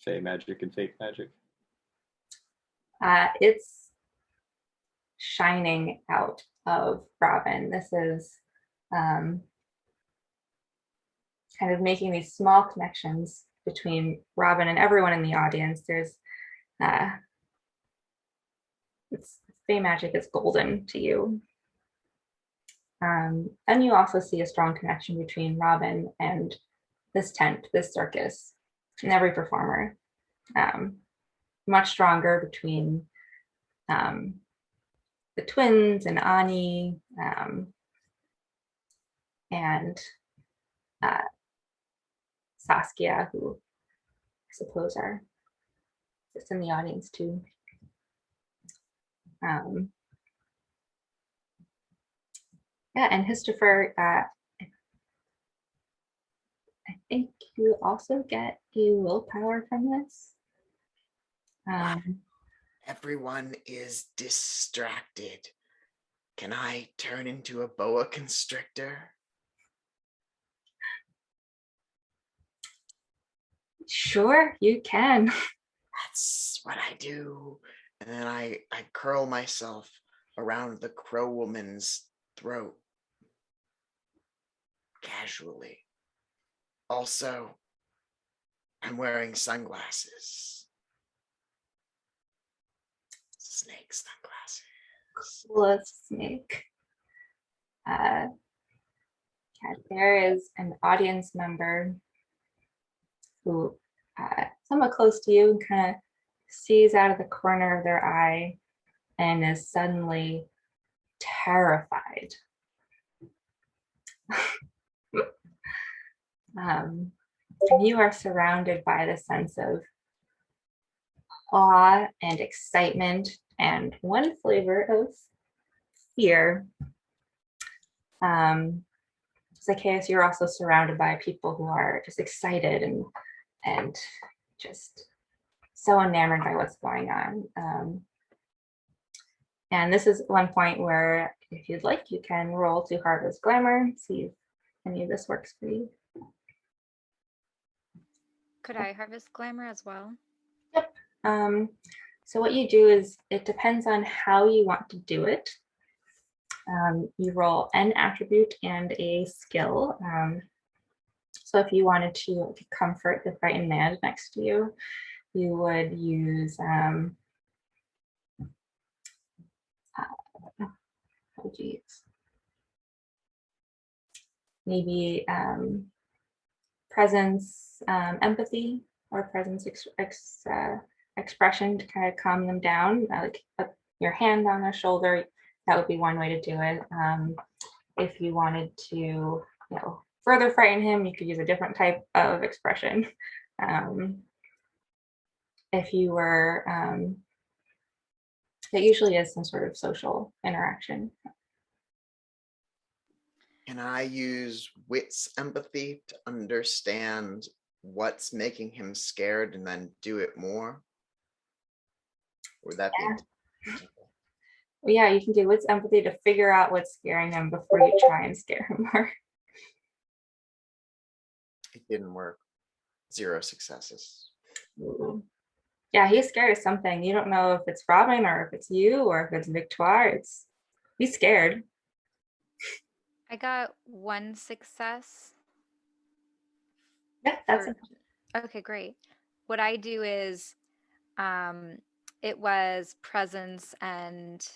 E: Fey magic and fate magic.
A: It's shining out of Robin. This is kind of making these small connections between Robin and everyone in the audience. There's Fey magic is golden to you. And you also see a strong connection between Robin and this tent, this circus, and every performer. Much stronger between the twins and Ani and Saskia, who I suppose are just in the audience too. Yeah, and Hisstopher, I think you also get a willpower from this.
B: Everyone is distracted. Can I turn into a boa constrictor?
A: Sure, you can.
B: That's what I do. And then I curl myself around the crow woman's throat. Casually. Also, I'm wearing sunglasses. Snake sunglasses.
A: Coolest snake. Yeah, there is an audience member who somewhat close to you and kind of sees out of the corner of their eye and is suddenly terrified. And you are surrounded by the sense of awe and excitement and one flavor of fear. Zaccaheus, you're also surrounded by people who are just excited and just so enamored by what's going on. And this is one point where, if you'd like, you can roll to Harvest Glamour, see if any of this works for you.
C: Could I harvest glamour as well?
A: Yep. So what you do is, it depends on how you want to do it. You roll an attribute and a skill. So if you wanted to comfort the frightened man next to you, you would use what would you use? Maybe presence, empathy, or presence expression to kind of calm them down. Like put your hand on their shoulder. That would be one way to do it. If you wanted to, further frighten him, you could use a different type of expression. If you were, it usually is some sort of social interaction.
B: Can I use wits empathy to understand what's making him scared and then do it more? Would that be?
A: Well, yeah, you can do wits empathy to figure out what's scaring him before you try and scare him more.
B: It didn't work. 0 successes.
A: Ooh. Yeah, he's scared of something. You don't know if it's Robin or if it's you or if it's Victoire. He's scared.
C: I got 1 success.
A: Yeah, that's it.
C: Okay, great. What I do is, it was presence and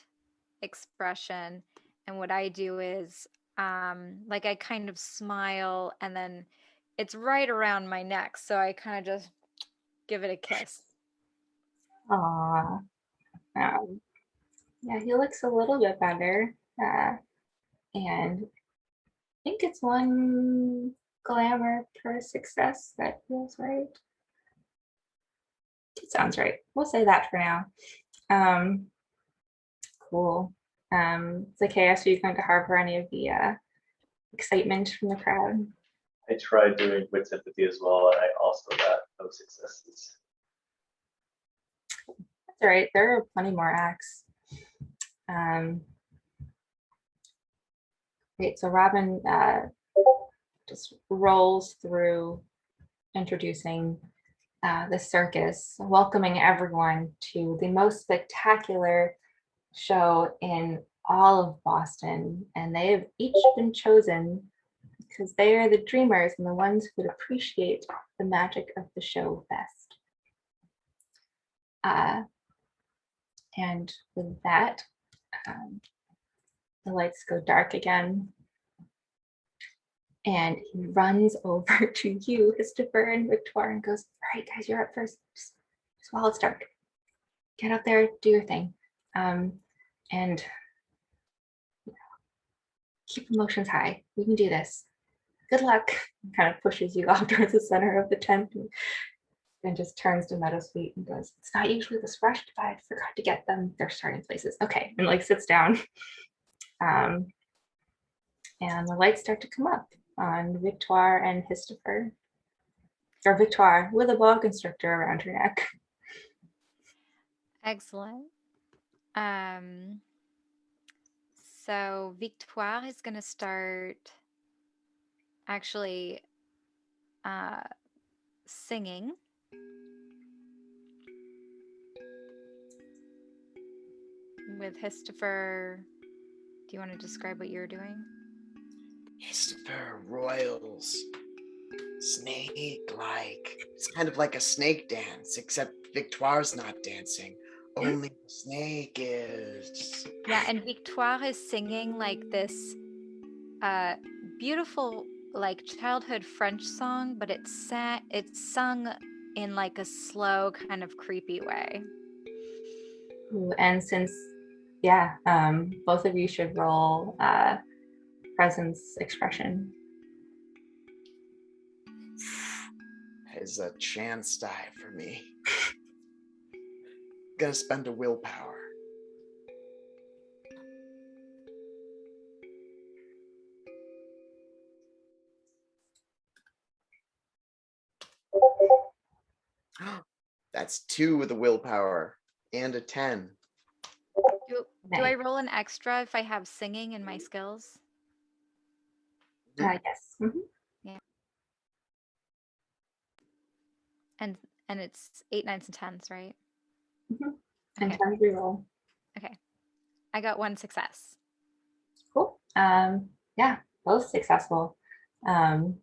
C: expression, and what I do is, like, I kind of smile, and then it's right around my neck, so I kind of just give it a kiss.
A: Aww. Yeah, he looks a little bit better. And I think it's 1 glamour per success. That feels right. It sounds right. We'll say that for now. Cool. Zaccaheus, are you going to harbor any of the excitement from the crowd?
F: I tried doing wits empathy as well, and I also got no successes.
A: That's all right. There are plenty more acts. Great. So Robin just rolls through introducing the circus, welcoming everyone to the most spectacular show in all of Boston. And they have each been chosen because they are the dreamers and the ones who would appreciate the magic of the show best. And with that, the lights go dark again. And he runs over to you, Hisstopher and Victoire, and goes, all right, guys, you're up first. Just while it's dark. Get up there, do your thing. And keep emotions high. We can do this. Good luck. Kind of pushes you off towards the center of the tent and just turns to Meadowsweet and goes, it's not usually this rushed, but I forgot to get them their starting places. Okay, and like sits down. And the lights start to come up on Victoire and Hisstopher. Or Victoire with a boa constrictor around her neck.
C: Excellent. So Victoire is going to start actually singing. With Hisstopher, do you want to describe what you're doing?
B: Hisstopher royals. Snake-like. It's kind of like a snake dance, except Victoire's not dancing. Only the snake is.
C: Yeah, and Victoire is singing like this beautiful like childhood French song, but it's sung in like a slow, kind of creepy way.
A: Ooh, and since, both of you should roll presence expression.
B: Is a chance die for me. Gonna spend a willpower. That's 2 with a willpower and a 10.
C: Do I roll an extra if I have singing in my skills?
A: Yes. Mhm.
C: And it's 8, 9s, and 10s, right?
A: Mhm. And
C: Okay.
A: 10 reroll.
C: Okay. I got 1 success.
A: Cool. Both successful. So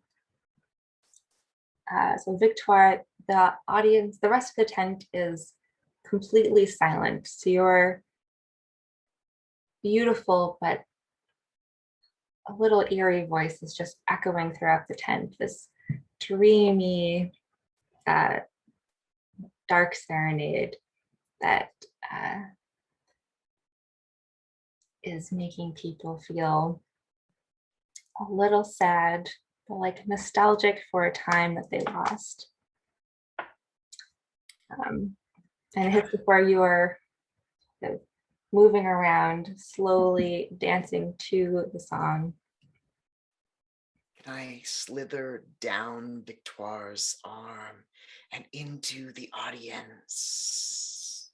A: Victoire, the audience, the rest of the tent is completely silent. So your beautiful but a little eerie voice is just echoing throughout the tent. This dreamy, dark serenade that is making people feel a little sad, but like nostalgic for a time that they lost. And Hisstopher, you are moving around, slowly dancing to the song.
B: Can I slither down Victoire's arm and into the audience?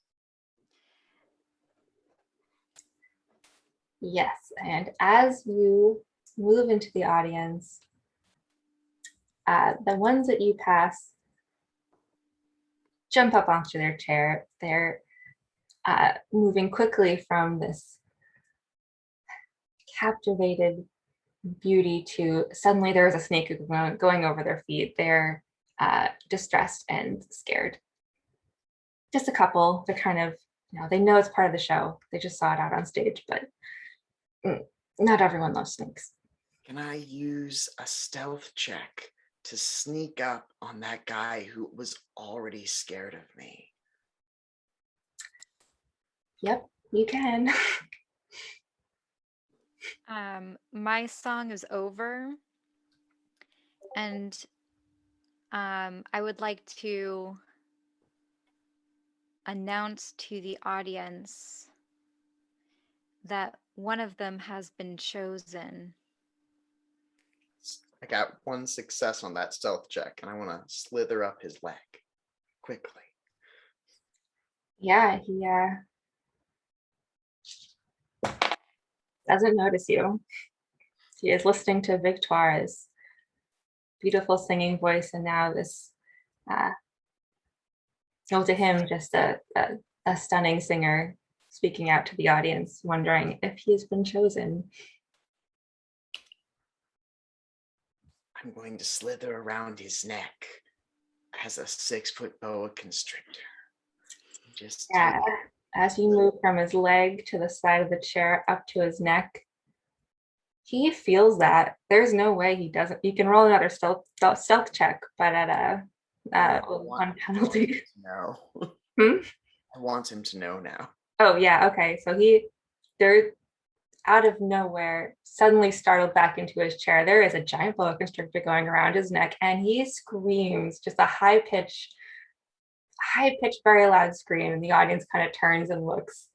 A: Yes, and as you move into the audience, the ones that you pass jump up onto their chair. They're moving quickly from this captivated beauty to suddenly there is a snake going over their feet. They're distressed and scared. Just a couple. They're kind of, they know it's part of the show. They just saw it out on stage, but not everyone loves snakes.
B: Can I use a stealth check to sneak up on that guy who was already scared of me?
A: Yep, you can.
C: My song is over, and I would like to announce to the audience that one of them has been chosen.
B: I got 1 success on that stealth check, and I want to slither up his leg quickly.
A: Yeah, he doesn't notice you. He is listening to Victoire's beautiful singing voice, and now this, to him, just a stunning singer speaking out to the audience, wondering if he's been chosen.
B: I'm going to slither around his neck as a 6-foot boa constrictor. Just
A: as you move from his leg to the side of the chair up to his neck, he feels that. There's no way he doesn't. You can roll another stealth check, but at a 1 penalty.
B: No. I want him to know now.
A: Oh yeah, okay. So they're out of nowhere, suddenly startled back into his chair. There is a giant boa constrictor going around his neck, and he screams, just a high-pitched, very loud scream, and the audience kind of turns and looks.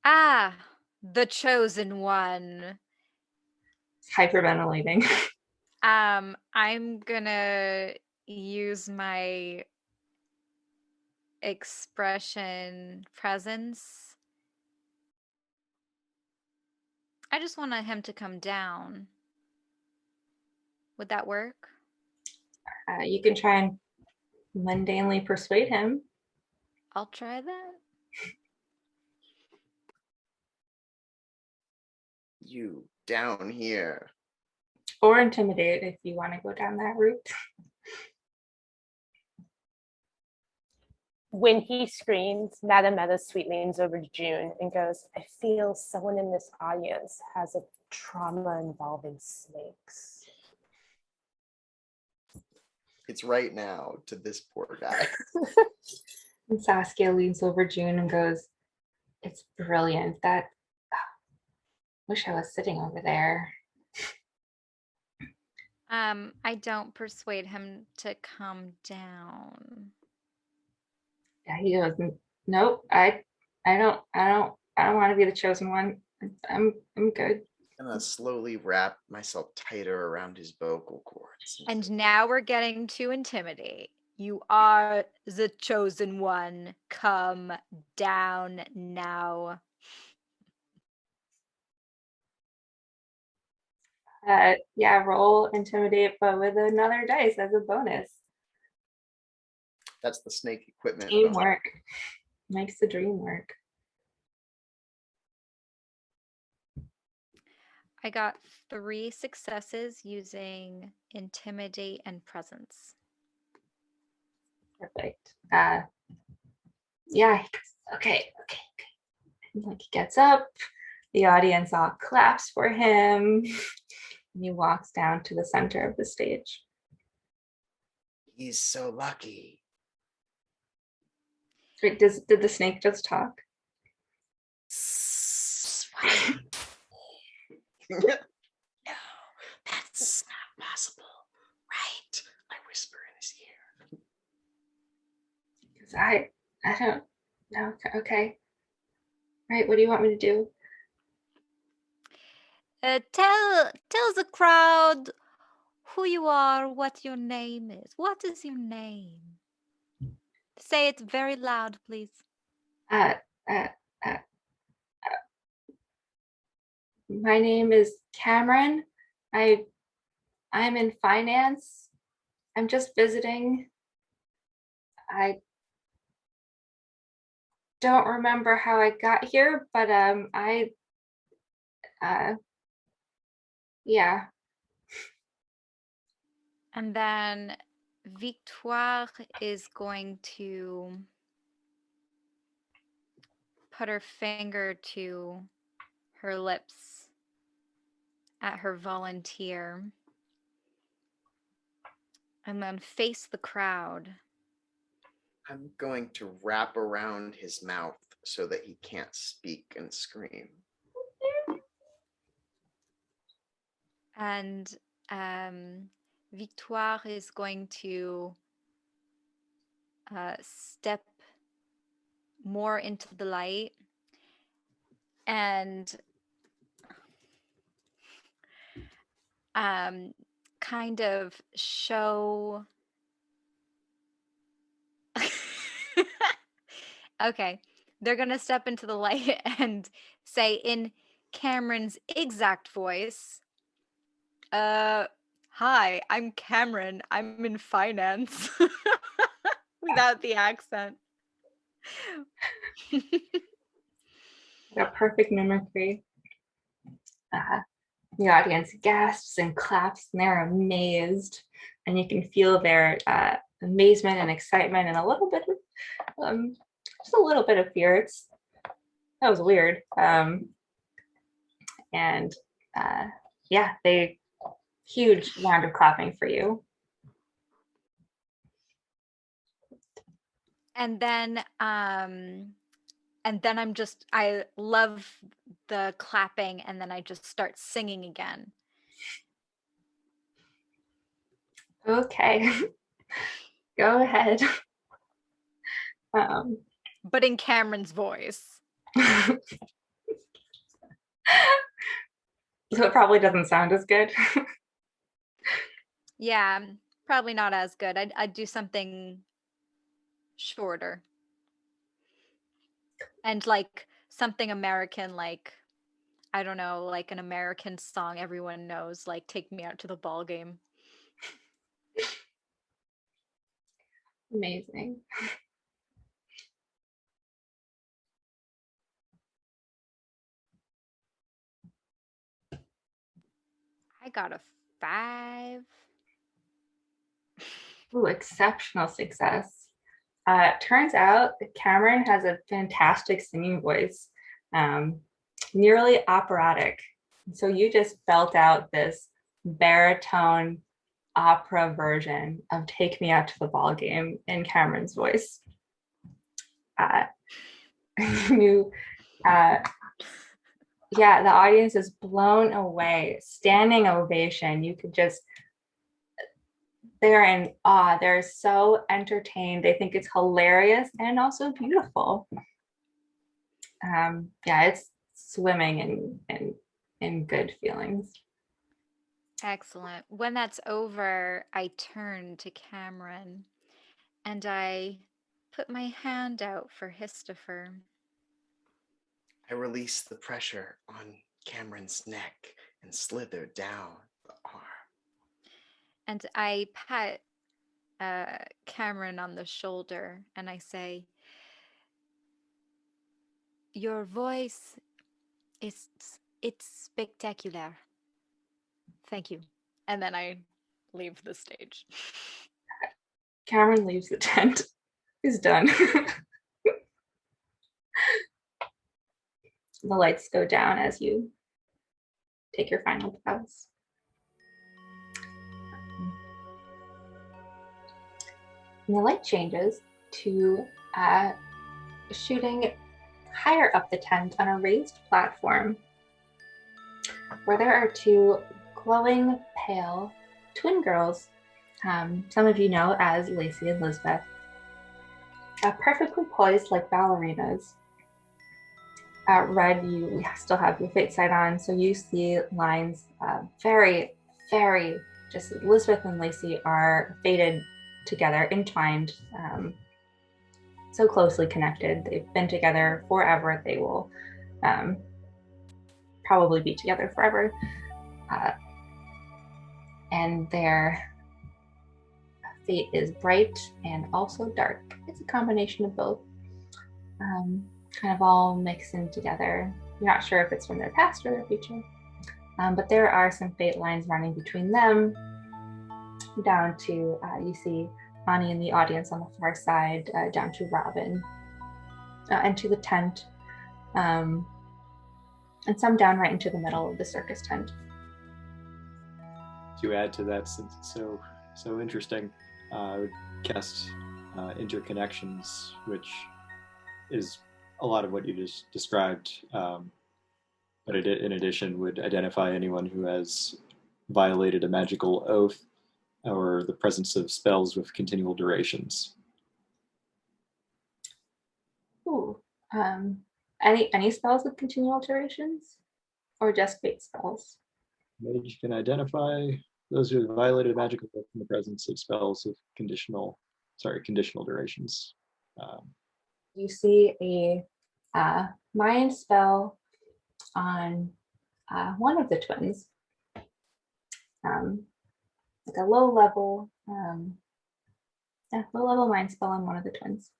C: Ah, the chosen one.
A: Hyperventilating.
C: I'm gonna use my expression presence. I just want him to come down. Would that work?
A: You can try and mundanely persuade him.
C: I'll try that.
B: You down here.
A: Or intimidate if you want to go down that route.
D: When he screams, Madame Meadowsweet leans over to June and goes, I feel someone in this audience has a trauma involving snakes.
B: It's right now to this poor guy.
A: And Saskia leans over June and goes, "It's brilliant. That wish I was sitting over there."
C: I don't persuade him to come down.
A: Yeah, he goes, "Nope, I don't want to be the chosen one. I'm good."
B: I'm gonna slowly wrap myself tighter around his vocal cords.
C: And now we're getting to intimidate. You are the chosen one. Come down now.
A: Yeah, roll intimidate, but with another dice as a bonus.
B: That's the snake equipment.
A: Teamwork makes the dream work.
C: I got 3 successes using intimidate and presence.
A: Perfect. Yeah, he goes, okay. And like he gets up, the audience all claps for him, and he walks down to the center of the stage.
B: He's so lucky.
A: Wait, did the snake just talk?
B: No, that's not possible. Right? I whisper in his ear.
A: Because I don't know. Okay. Right, what do you want me to do?
C: Tell the crowd who you are, what your name is. What is your name? Say it very loud, please.
A: My name is Cameron. I'm in finance. I'm just visiting. I don't remember how I got here, but yeah.
C: And then Victoire is going to put her finger to her lips at her volunteer and then face the crowd.
B: I'm going to wrap around his mouth so that he can't speak and scream.
C: And Victoire is going to step more into the light and kind of show okay, they're gonna step into the light and say in Cameron's exact voice, hi, I'm Cameron, I'm in finance. Without the accent.
A: Got perfect mimicry. The audience gasps and claps, and they're amazed, and you can feel their amazement and excitement, and a little bit of, just a little bit of fear. That was weird, and yeah, they huge round of clapping for you.
C: And then I love the clapping, and then I just start singing again.
A: Okay. Go ahead.
C: But in Cameron's voice.
A: So it probably doesn't sound as good.
C: Yeah, probably not as good. I'd do something shorter. And like something American, like, I don't know, like an American song everyone knows, like Take Me Out to the Ball Game.
A: Amazing.
C: I got a 5.
A: Ooh, exceptional success. Turns out that Cameron has a fantastic singing voice, nearly operatic. So you just belt out this baritone, opera version of Take Me Out to the Ball Game in Cameron's voice. You, yeah, the audience is blown away, standing ovation. You could just, they're in awe. They're so entertained. They think it's hilarious and also beautiful. Yeah, it's swimming in good feelings.
C: Excellent. When that's over, I turn to Cameron and I put my hand out for Hisstopher.
B: I release the pressure on Cameron's neck and slither down the arm.
C: And I pat Cameron on the shoulder and I say, your voice it's spectacular. Thank you. And then I leave the stage.
A: Cameron leaves the tent. He's done. The lights go down as you take your final bows. And the light changes to shooting higher up the tent on a raised platform where there are two glowing, pale twin girls, some of you know as Lacey and Lisbeth, perfectly poised like ballerinas. Red, you still have your fate sight on, so you see lines very, very, just Lisbeth and Lacey are fated together, entwined, so closely connected. They've been together forever. They will probably be together forever. And their fate is bright and also dark. It's a combination of both. Kind of all mixed in together. You're not sure if it's from their past or their future. But there are some fate lines running between them down to, you see Ani in the audience on the far side, down to Robin, and to the tent, and some down right into the middle of the circus tent.
E: To add to that, since it's so interesting, I would cast interconnections, which is a lot of what you just described, but it, in addition, would identify anyone who has violated a magical oath or the presence of spells with continual durations.
A: Ooh, any spells with continual durations, or just fate spells?
E: Mage can identify those who have violated a magical oath in the presence of spells with conditional durations.
A: You see a mind spell on one of the twins, like a low level mind spell on one of the twins.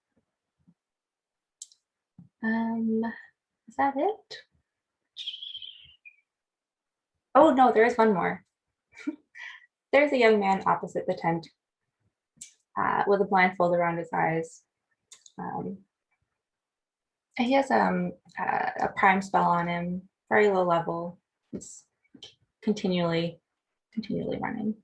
A: Is that it? Oh no, there is one more. There's a young man opposite the tent with a blindfold around his eyes. He has a prime spell on him, very low level. It's continually running.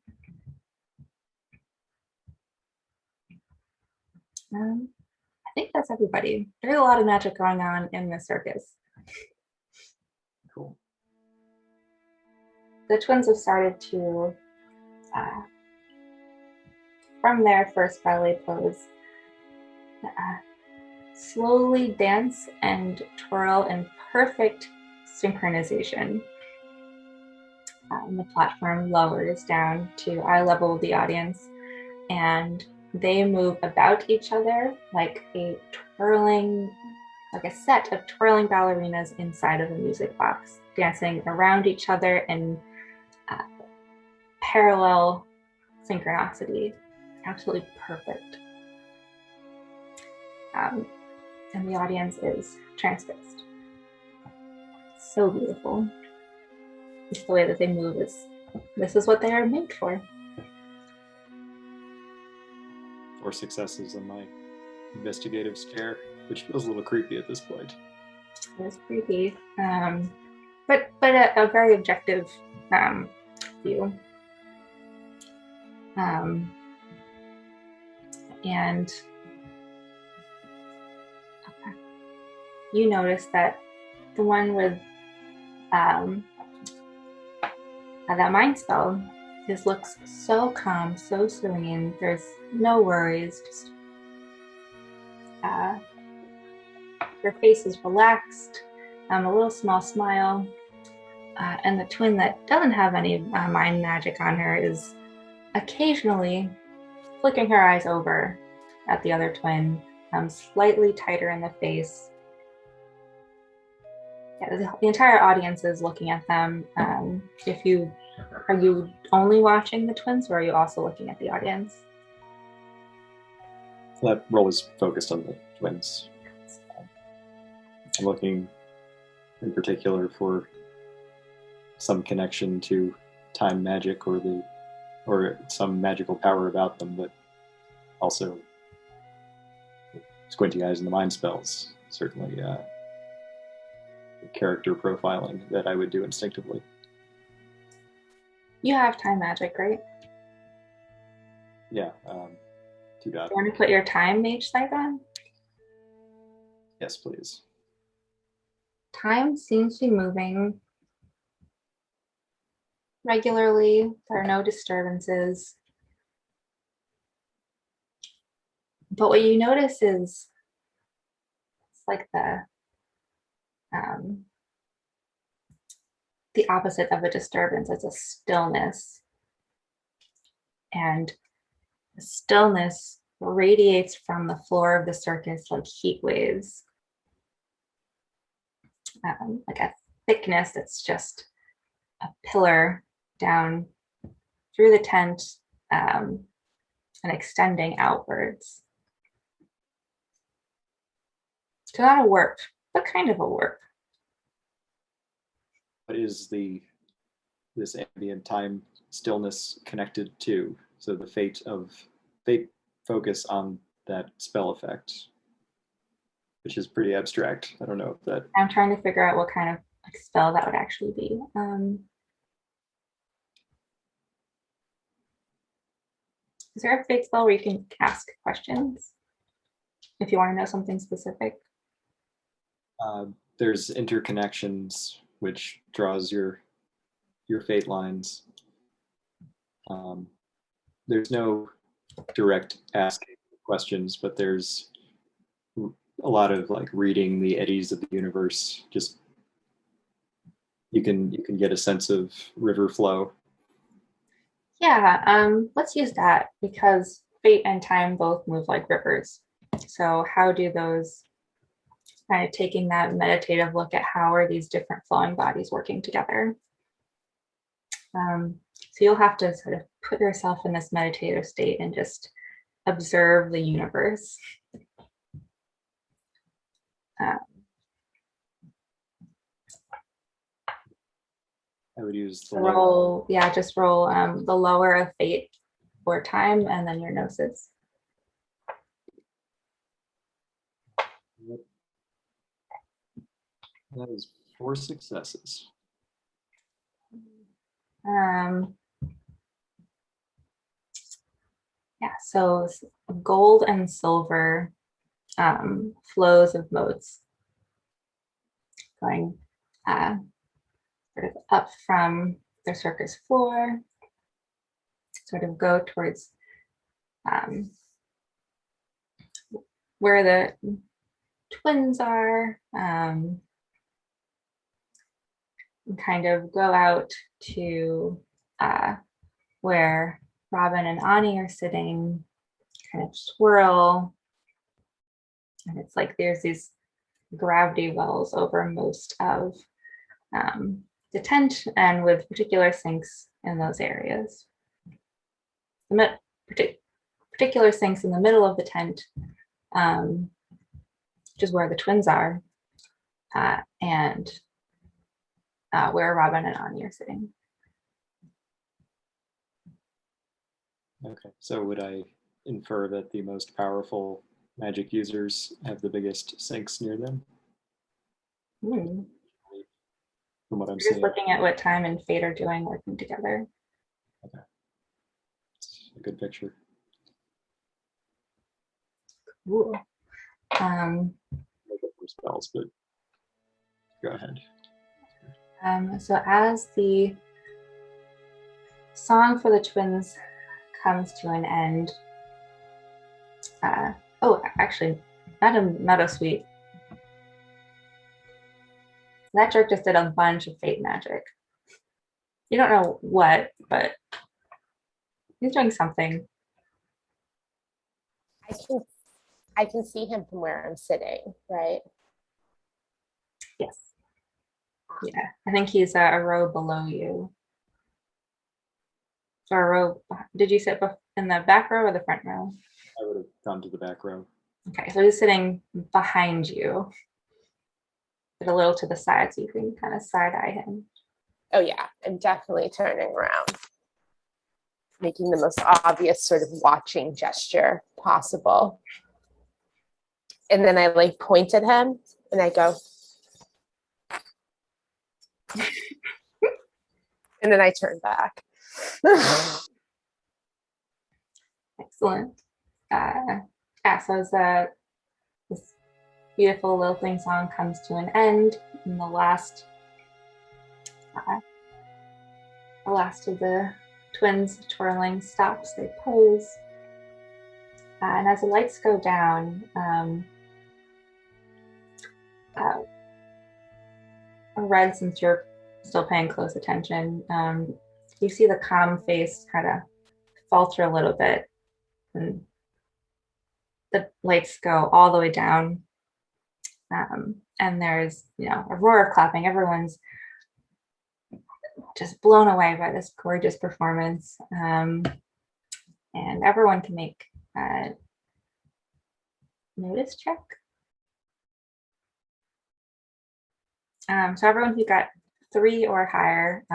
A: I think that's everybody. There's a lot of magic going on in the circus.
E: Cool.
A: The twins have started to, from their first ballet pose, slowly dance and twirl in perfect synchronization. The platform lowers down to eye level of the audience, and they move about each other like a set of twirling ballerinas inside of a music box, dancing around each other in parallel synchronicity. Absolutely perfect. And the audience is transfixed. So beautiful. Just the way that they move this is what they are made for.
E: 4 successes on my investigative scare, which feels a little creepy at this point.
A: It's creepy, but a very objective view. And you notice that the one with that mind spell just looks so calm, so serene. There's no worries. Just her face is relaxed, a little small smile. And the twin that doesn't have any mind magic on her is occasionally flicking her eyes over at the other twin, slightly tighter in the face. Yeah, the entire audience is looking at them. Are you only watching the twins, or are you also looking at the audience?
E: That roll is focused on the twins. I'm looking in particular for some connection to time magic or some magical power about them, but also squinty eyes and the mind spells, certainly character profiling that I would do instinctively.
A: You have time magic, right?
E: Yeah, 2 dot.
A: You want to put your time mage sight on?
E: Yes, please.
A: Time seems to be moving regularly. There are no disturbances. But what you notice is it's like the opposite of a disturbance. It's a stillness. And the stillness radiates from the floor of the circus like heat waves. Like a thickness that's just a pillar down through the tent and extending outwards. So not a warp, but kind of a warp.
E: What is this ambient time stillness connected to? So the fate focus on that spell effect, which is pretty abstract. I don't know if that.
A: I'm trying to figure out what kind of spell that would actually be. Is there a fate spell where you can ask questions if you want to know something specific?
E: There's interconnections, which draws your fate lines. There's no direct asking questions, but there's a lot of like reading the eddies of the universe. Just you can get a sense of river flow.
A: Yeah, let's use that because fate and time both move like rivers. So how do those, kind of taking that meditative look at how are these different flowing bodies working together? So you'll have to sort of put yourself in this meditative state and just observe the universe.
E: I would use the
A: roll, yeah, just roll the lower of fate for time and then your gnosis.
E: That is 4 successes.
A: Yeah, so gold and silver flows of motes going sort of up from the circus floor, sort of go towards where the twins are, and kind of go out to where Robin and Ani are sitting, kind of swirl. And it's like there's these gravity wells over most of the tent and with particular sinks in those areas. Particular sinks in the middle of the tent, which is where the twins are, and where Robin and Ani are sitting.
E: Okay, so would I infer that the most powerful magic users have the biggest sinks near them?
A: Hmm.
E: From what I'm
A: Just
E: seeing.
A: looking at what time and fate are doing working together.
E: Okay. a good picture.
A: Ooh.
E: Make up for spells, but go ahead.
A: So as the song for the twins comes to an end, oh, actually, Meadowsweet. That jerk just did a bunch of fate magic. You don't know what, but he's doing something.
D: I can see him from where I'm sitting, right?
A: Yes. Yeah, I think he's a row below you. So a row, did you sit in the back row or the front row?
E: I would have gone to the back row.
A: Okay, so he's sitting behind you, but a little to the side so you can kind of side eye him.
D: Oh yeah, I'm definitely turning around, making the most obvious sort of watching gesture possible. And then I like point at him and I go, and then I turn back.
A: Excellent. Yeah, so as this beautiful lilting song comes to an end, and the last of the twins twirling stops, they pose. And as the lights go down, Red, since you're still paying close attention, you see the calm face kind of falter a little bit, and the lights go all the way down, and there's a roar of clapping. Everyone's just blown away by this gorgeous performance, and everyone can make a notice check. So everyone who got 3 or higher,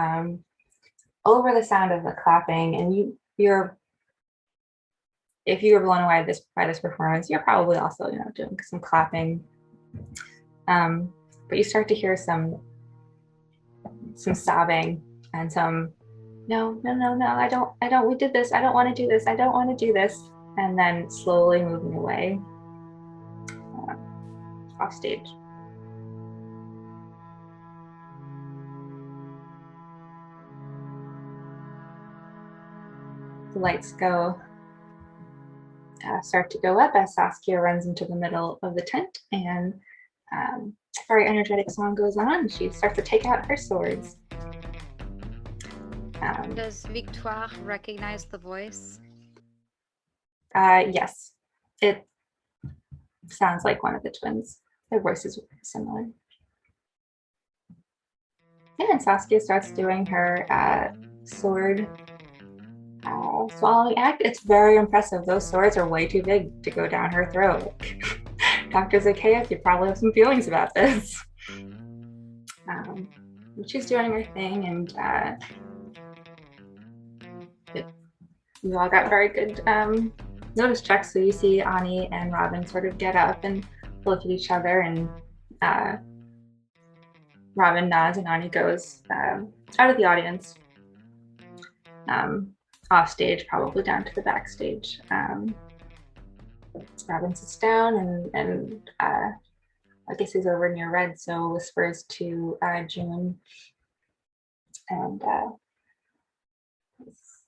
A: over the sound of the clapping, and if you were blown away by this performance, you're probably also doing some clapping. But you start to hear some sobbing and some no, I don't, we did this, I don't want to do this, I don't want to do this, and then slowly moving away off stage. The lights start to go up as Saskia runs into the middle of the tent, and a very energetic song goes on. She starts to take out her swords.
C: Does Victoire recognize the voice?
A: Yes, it sounds like one of the twins. Their voices are similar. And Saskia starts doing her sword swallowing act. It's very impressive. Those swords are way too big to go down her throat. Dr. Zaccaheus, you probably have some feelings about this. She's doing her thing, and you all got very good notice checks. So you see Ani and Robin sort of get up and look at each other, and Robin nods and Ani goes out of the audience, off stage, probably down to the backstage. Robin sits down and I guess he's over near Red, so whispers to June, and it's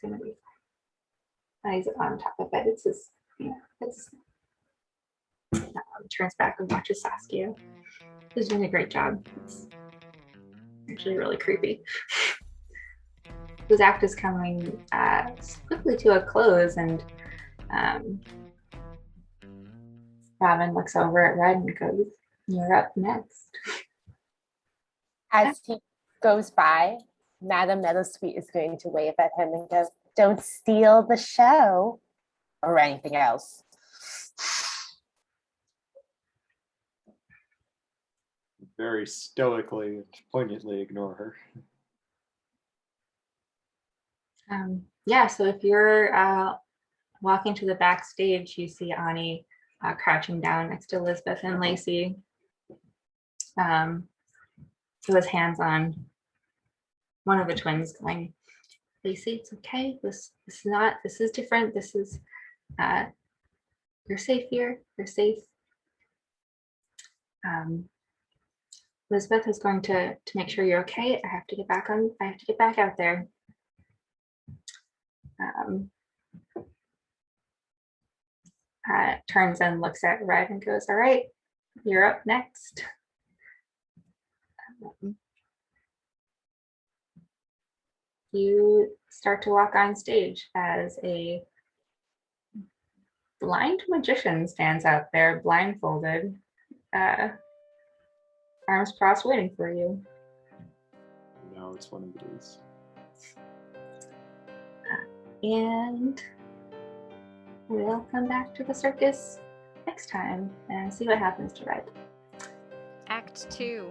A: gonna be fine. He's on top of it. It's his, turns back and watches Saskia. He's doing a great job. It's actually really creepy. This act is coming quickly to a close, and Robin looks over at Red and goes, "You're up next."
D: As he goes by, Madame Meadowsweet is going to wave at him and go, "Don't steal the show," or anything else.
E: Very stoically and poignantly ignore her.
A: Yeah, so if you're walking to the backstage, you see Ani crouching down next to Elizabeth and Lacey, who has hands on one of the twins, going, Lacey, it's okay. This is different. This is you're safe here. You're safe. Elizabeth is going to make sure you're okay. I have to get back out there. Turns and looks at Red and goes, all right, you're up next. You start to walk on stage as a blind magician stands out there, blindfolded, arms crossed, waiting for you.
E: No, it's one of these.
A: And we'll come back to the circus next time and see what happens to Red.
C: Act 2.